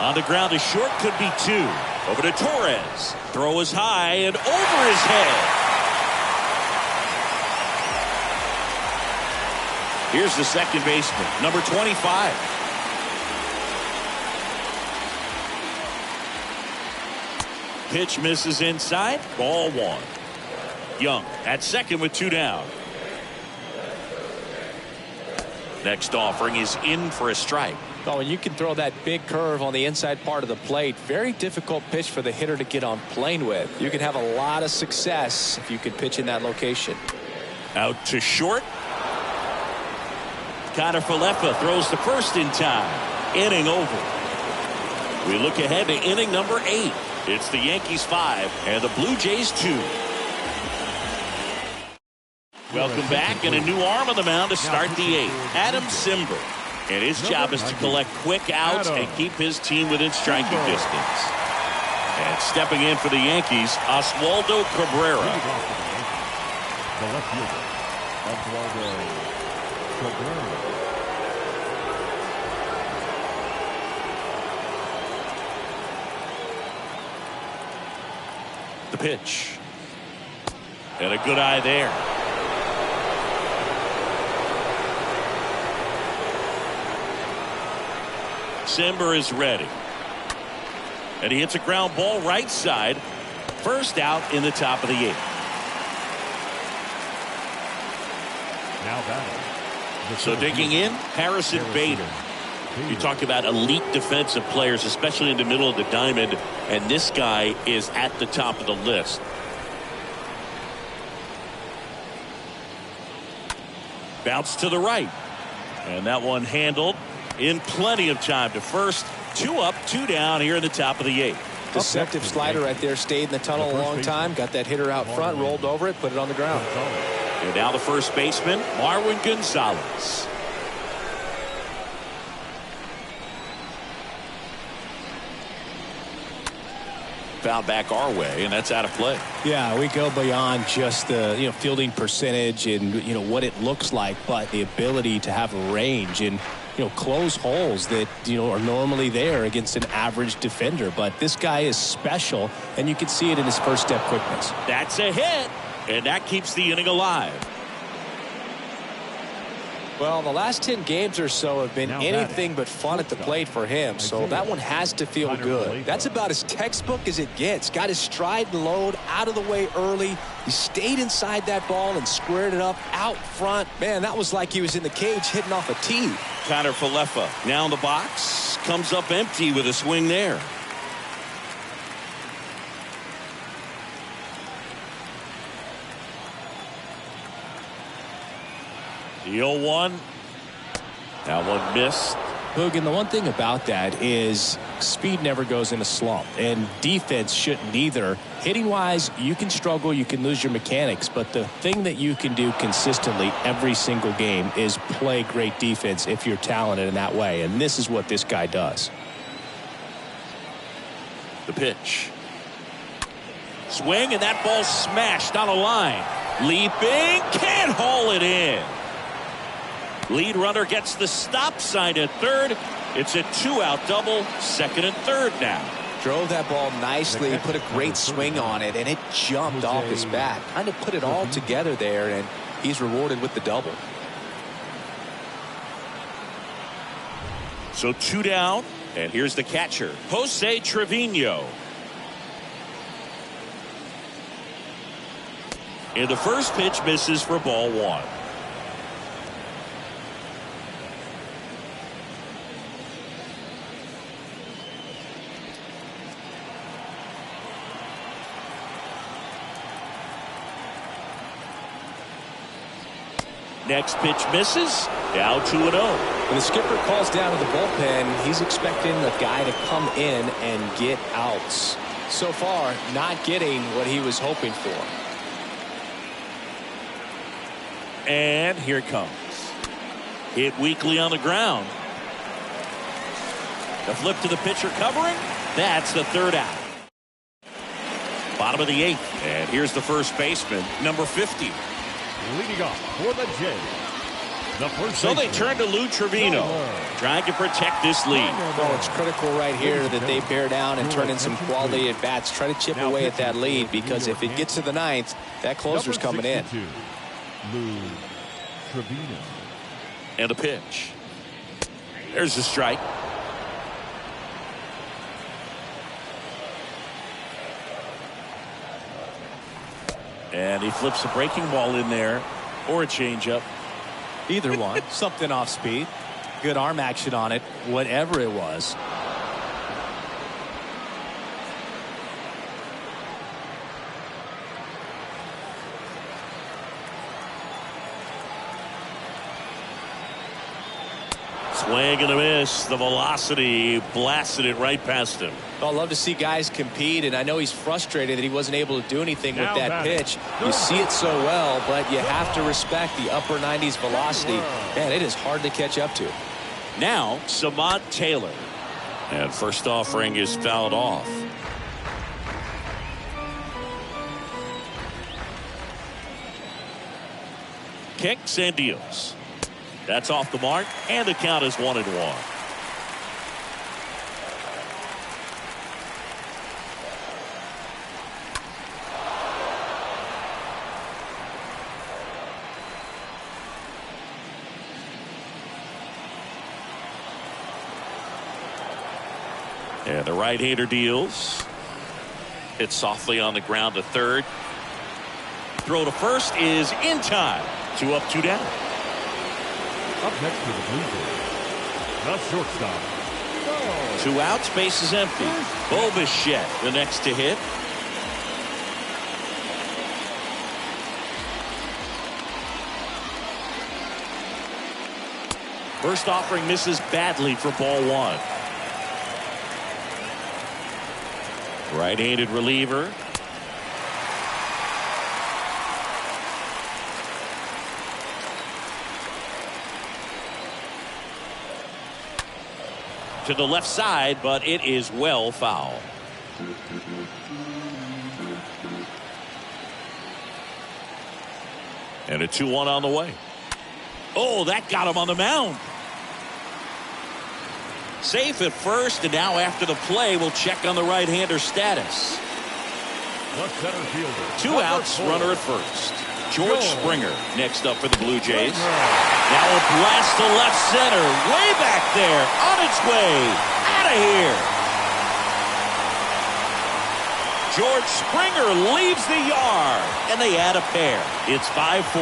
On the ground to short, could be 2. Over to Torres. Throw is high and over his head. Here's the second baseman, number 25. Pitch misses inside, ball 1. Young at second with 2 down. Next offering is in for a strike. Oh, and you can throw that big curve on the inside part of the plate. Very difficult pitch for the hitter to get on plane with. You can have a lot of success if you can pitch in that location. Out to short. Falefa throws the first in time. Inning over. We look ahead to inning number 8. It's the Yankees 5 and the Blue Jays 2. Welcome back, and a new arm on the mound to start the 8th. Adam Cimber. And his job is to collect quick outs and keep his team within striking distance. And stepping in for the Yankees, Oswaldo Cabrera. The left fielder, Oswaldo Cabrera. The pitch. And a good eye there. Cimber is ready. And he hits a ground ball right side. First out in the top of the 8th. Now batting. So digging in, Harrison Bader. You talk about elite defensive players, especially in the middle of the diamond, and this guy is at the top of the list. Bounce to the right. And that one handled in plenty of time to first. 2 up, 2 down here in the top of the 8th. Deceptive slider right there. Stayed in the tunnel a long time. Got that hitter out front, rolled over it, put it on the ground. And now the first baseman, Marwin Gonzalez. Foul back our way, and that's out of play. Yeah, we go beyond just the fielding percentage and what it looks like, but the ability to have range and close holes that are normally there against an average defender. But this guy is special, and you can see it in his first step quickness. That's a hit, and that keeps the inning alive. Well, the last 10 games or so have been anything but fun at the plate for him, so that one has to feel good. That's about as textbook as it gets. Got his stride and load out of the way early. He stayed inside that ball and squared it up out front. Man, that was like he was in the cage hitting off a tee. Falefa now in the box. Comes up empty with a swing there. The 0-1. That one missed. Boog, and the one thing about that is speed never goes in a slump, and defense shouldn't either. Hitting wise, you can struggle, you can lose your mechanics, but the thing that you can do consistently every single game is play great defense if you're talented in that way, and this is what this guy does. The pitch. Swing, and that ball smashed on a line. Leaping, can't haul it in. Lead runner gets the stop sign at third. It's a 2-out double, second and third now. Drove that ball nicely, put a great swing on it, and it jumped off his bat. Kind of put it all together there, and he's rewarded with the double. So 2 down, and here's the catcher, Jose Trevino. And the first pitch misses for ball 1. Next pitch misses. Now 2-0. When the skipper calls down to the bullpen, he's expecting the guy to come in and get outs. So far, not getting what he was hoping for. And here it comes. Hit weakly on the ground. The flip to the pitcher covering. That's the third out. Bottom of the eighth. And here's the first baseman, number 50. Leading off for the Jays. The first So they turn to Lou Trevino, trying to protect this lead. Well, it's critical right here that they bear down and turn in some quality at bats. Try to chip away at that lead, because if it gets to the ninth, that closer's coming in. Lou Trevino. And a pitch. There's the strike. And he flips a breaking ball in there, or a changeup. Either one. Something off speed. Good arm action on it, whatever it was. Swing and a miss. The velocity blasted it right past him. Well, I love to see guys compete, and I know he's frustrated that he wasn't able to do anything with that pitch. You see it so well, but you have to respect the upper 90s velocity. Man, it is hard to catch up to. Now, Samad Taylor. And first offering is fouled off. Kicks and deals. That's off the mark, and the count is 1-1. And the right-hander deals. Hits softly on the ground to third. Throw to first is in time. 2 up, 2 down. Up next to the Blue Jays, the shortstop. 2 outs, base is empty. Bobichette, the next to hit. First offering misses badly for ball 1. Right-handed reliever. To the left side, but it is well foul. And a 2-1 on the way. Oh, that got him on the mound. Safe at first, and now after the play, we'll check on the right-hander status. The center fielder. 2 outs, runner at first. George Springer next up for the Blue Jays. Now a blast to left center. Way back there. On its way. Out of here. George Springer leaves the yard. And they add a pair. It's 5-4.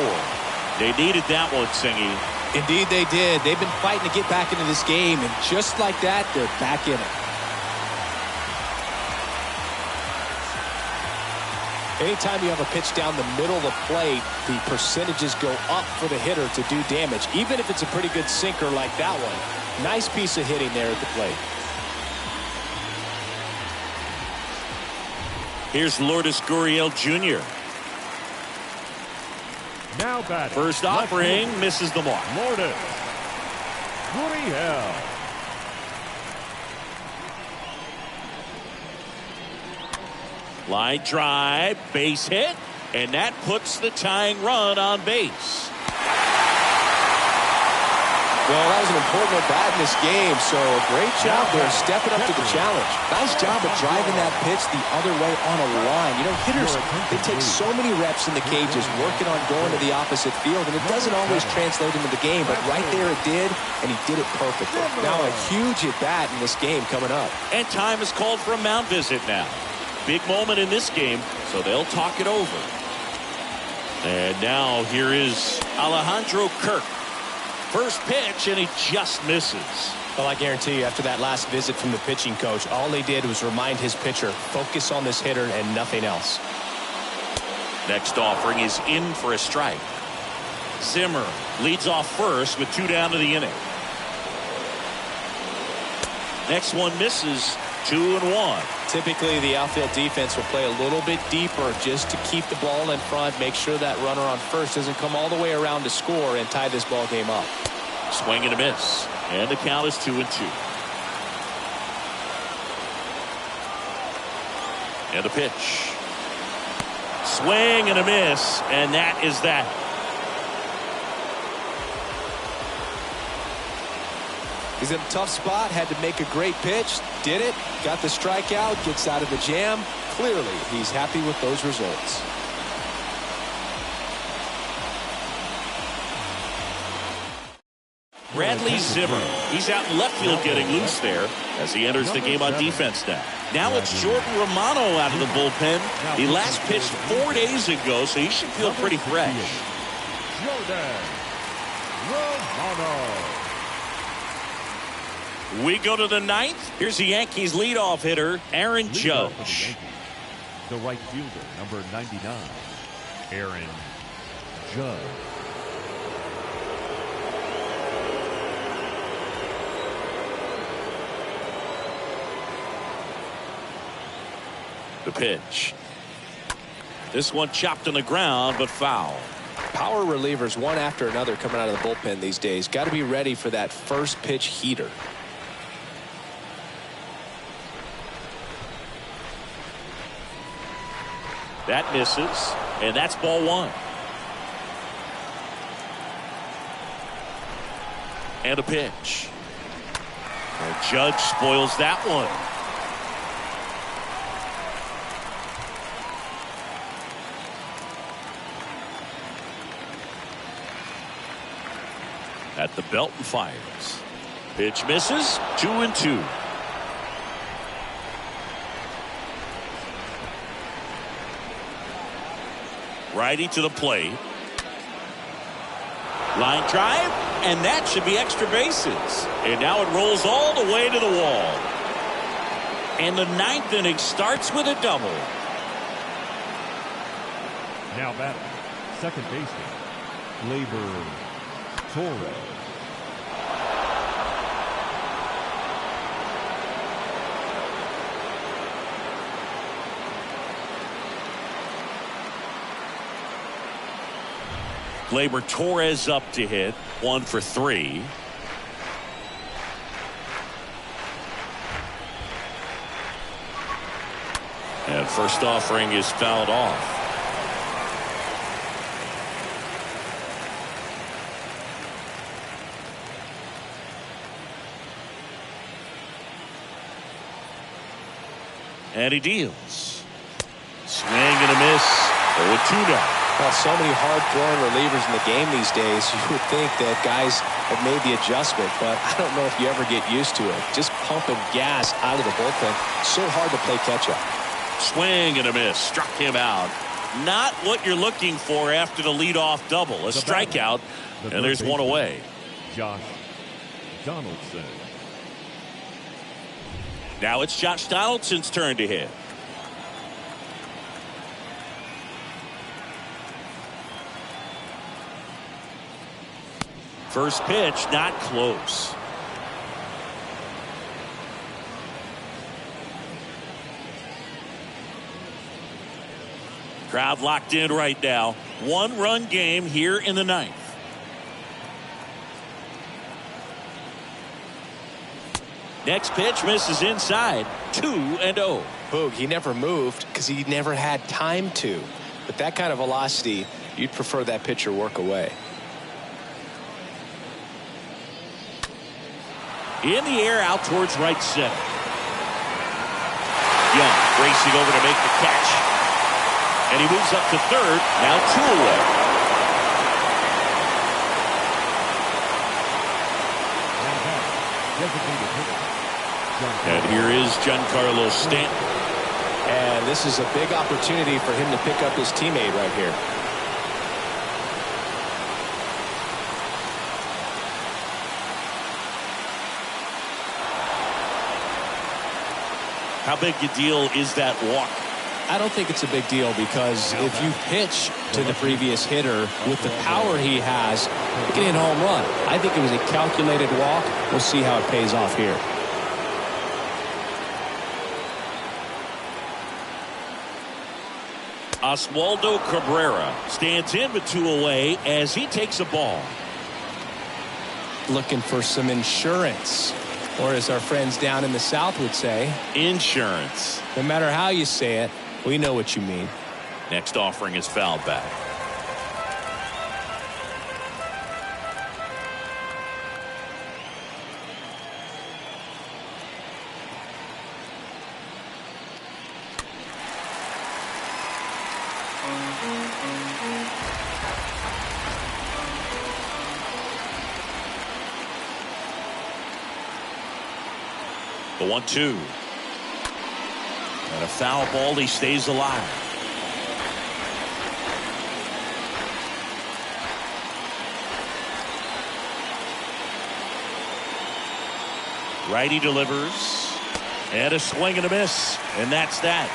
They needed that one, Singy. Indeed they did. They've been fighting to get back into this game, and just like that, they're back in it. Anytime you have a pitch down the middle of the plate, the percentages go up for the hitter to do damage, even if it's a pretty good sinker like that one. Nice piece of hitting there at the plate. Here's Lourdes Gurriel Jr. Now batting. First offering misses the mark. Lourdes Gurriel. Line drive, base hit, and that puts the tying run on base. Well, that was an important at-bat in this game, so great job there stepping up to the challenge. Nice job of driving that pitch the other way on a line. You know, hitters, they take so many reps in the cages working on going to the opposite field, and it doesn't always translate into the game, but right there it did, and he did it perfectly. Now a huge at-bat in this game coming up. And time is called for a mound visit now. Big moment in this game, so they'll talk it over. And now here is Alejandro Kirk. First pitch, and he just misses. Well, I guarantee you, after that last visit from the pitching coach, all they did was remind his pitcher, focus on this hitter and nothing else. Next offering is in for a strike. Zimmer leads off first with 2 down to the inning. Next one misses. 2-1. Typically, the outfield defense will play a little bit deeper just to keep the ball in front, make sure that runner on first doesn't come all the way around to score and tie this ball game up. Swing and a miss. And the count is 2-2. And a pitch. Swing and a miss. And that is that. He's in a tough spot, had to make a great pitch, did it, got the strikeout, gets out of the jam. Clearly, he's happy with those results. Bradley Zimmer. He's out in left field getting loose there as he enters the game on defense now. Now it's Jordan Romano out of the bullpen. He last pitched 4 days ago, so he should feel pretty fresh. Jordan Romano. We go to the 9th. Here's the Yankees leadoff hitter, Aaron Judge. The right fielder, number 99, Aaron Judge. The pitch. This one chopped on the ground, but foul. Power relievers one after another coming out of the bullpen these days. Got to be ready for that first pitch heater. That misses, and that's ball 1. And a pitch. And Judge spoils that one. At the belt and fires. Pitch misses. 2-2. Righty to the plate. Line drive, and that should be extra bases. And now it rolls all the way to the wall. And the 9th inning starts with a double. Now batting, second baseman, Gleyber Torres. Gleyber Torres up to hit. 1 for 3. And first offering is fouled off. And he deals. Swing and a miss. 0-2 now. Well, so many hard-throwing relievers in the game these days. You would think that guys have made the adjustment, but I don't know if you ever get used to it. Just pumping gas out of the bullpen. So hard to play catch-up. Swing and a miss. Struck him out. Not what you're looking for after the leadoff double. A strikeout, and there's one away. Josh Donaldson. Now it's Josh Donaldson's turn to hit. First pitch, not close. Crowd locked in right now. 1-run game here in the 9th. Next pitch misses inside. 2-0. Boog, he never moved because he never had time to. But that kind of velocity, you'd prefer that pitcher work away. In the air out towards right center. Young racing over to make the catch. And he moves up to third. Now 2 away. And here is Giancarlo Stanton. And this is a big opportunity for him to pick up his teammate right here. How big a deal is that walk? I don't think it's a big deal because if you pitch to the previous hitter with the power he has, you can hit a home run. I think it was a calculated walk. We'll see how it pays off here. Oswaldo Cabrera stands in with 2 away as he takes a ball. Looking for some insurance, or as our friends down in the South would say, insurance. No matter how you say it, we know what you mean. Next offering is fouled back. The 1-2. And a foul ball. He stays alive. Righty delivers. And a swing and a miss. And that's that.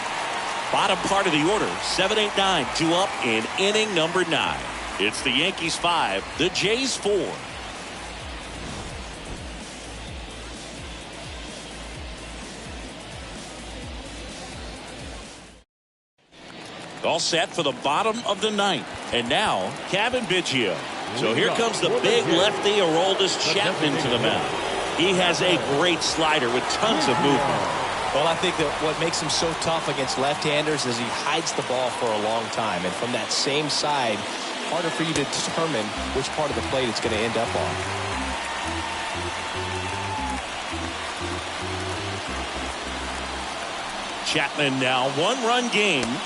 Bottom part of the order. 7-8-9. 2 up in inning number 9. It's the Yankees 5. The Jays 4. All set for the bottom of the 9th. And now, Kevin Biggio. So here comes the big lefty, Aroldis Chapman, to the mound. He has a great slider with tons of movement. Well, I think that what makes him so tough against left-handers is he hides the ball for a long time. And from that same side, harder for you to determine which part of the plate it's going to end up on. Chapman now 1-run game.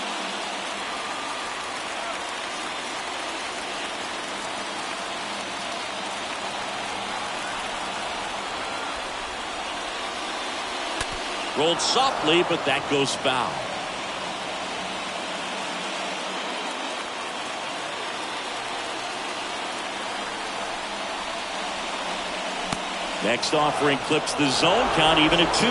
Rolled softly, but that goes foul. Next offering clips the zone count even at 2.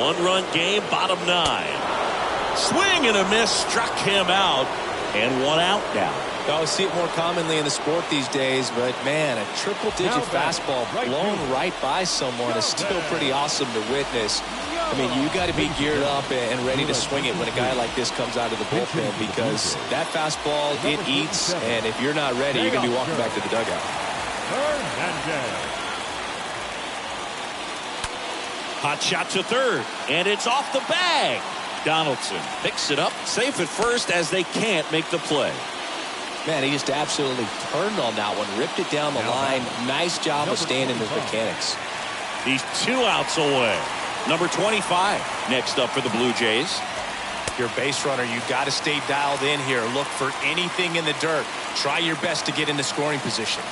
1-run game, bottom 9. Swing and a miss, struck him out, and 1 out now. I see it more commonly in the sport these days, but man, a triple-digit fastball blown right by someone is still pretty awesome to witness. I mean, you got to be geared up and ready to swing it when a guy like this comes out of the bullpen, because that fastball, it eats, and if you're not ready, you're going to be walking back to the dugout. Hot shot to third, and it's off the bag. Donaldson picks it up, safe at first as they can't make the play. Man, he just absolutely turned on that one, ripped it down the line. Nice job of staying in his mechanics. He's 2 outs away. Number 25 next up for the Blue Jays. Your base runner, you've got to stay dialed in here. Look for anything in the dirt. Try your best to get into scoring position.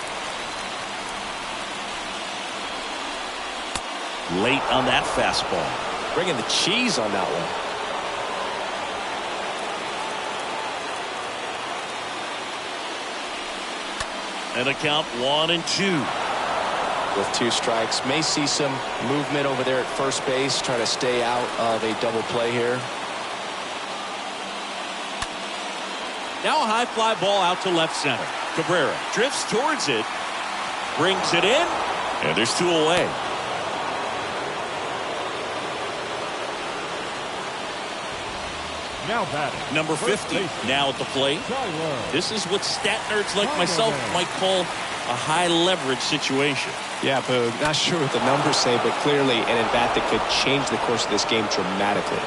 Late on that fastball. Bringing the cheese on that one. And a count 1-2. With 2 strikes, may see some movement over there at first base, trying to stay out of a double play here. Now a high fly ball out to left center. Cabrera drifts towards it, brings it in, and there's 2 away. Now batting. Number 50 now at the plate. This is what stat nerds like myself might call a high leverage situation. Yeah, Boog, not sure what the numbers say, but clearly an at-bat that could change the course of this game dramatically.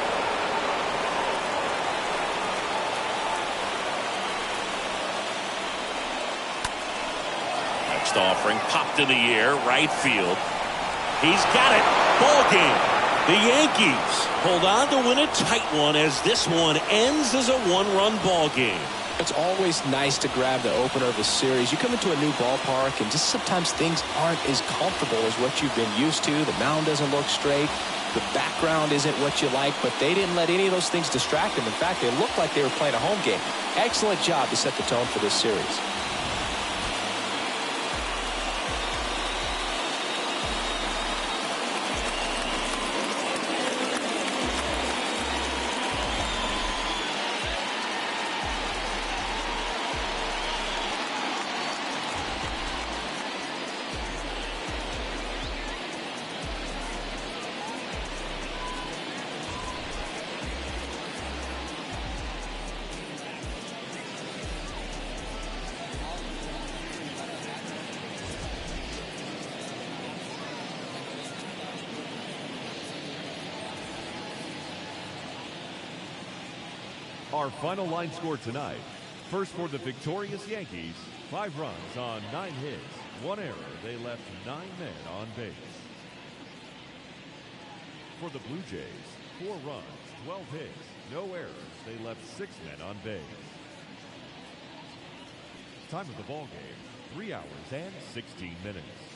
Next offering popped in the air, right field. He's got it. Ball game. The Yankees hold on to win a tight one as this one ends as a 1-run ball game. It's always nice to grab the opener of a series. You come into a new ballpark and just sometimes things aren't as comfortable as what you've been used to. The mound doesn't look straight. The background isn't what you like, but they didn't let any of those things distract them. In fact, they looked like they were playing a home game. Excellent job to set the tone for this series. Our final line score tonight. First for the victorious Yankees, 5 runs on 9 hits, 1 error. They left 9 men on base. For the Blue Jays, 4 runs, 12 hits, no errors. They left 6 men on base. Time of the ball game, 3 hours and 16 minutes.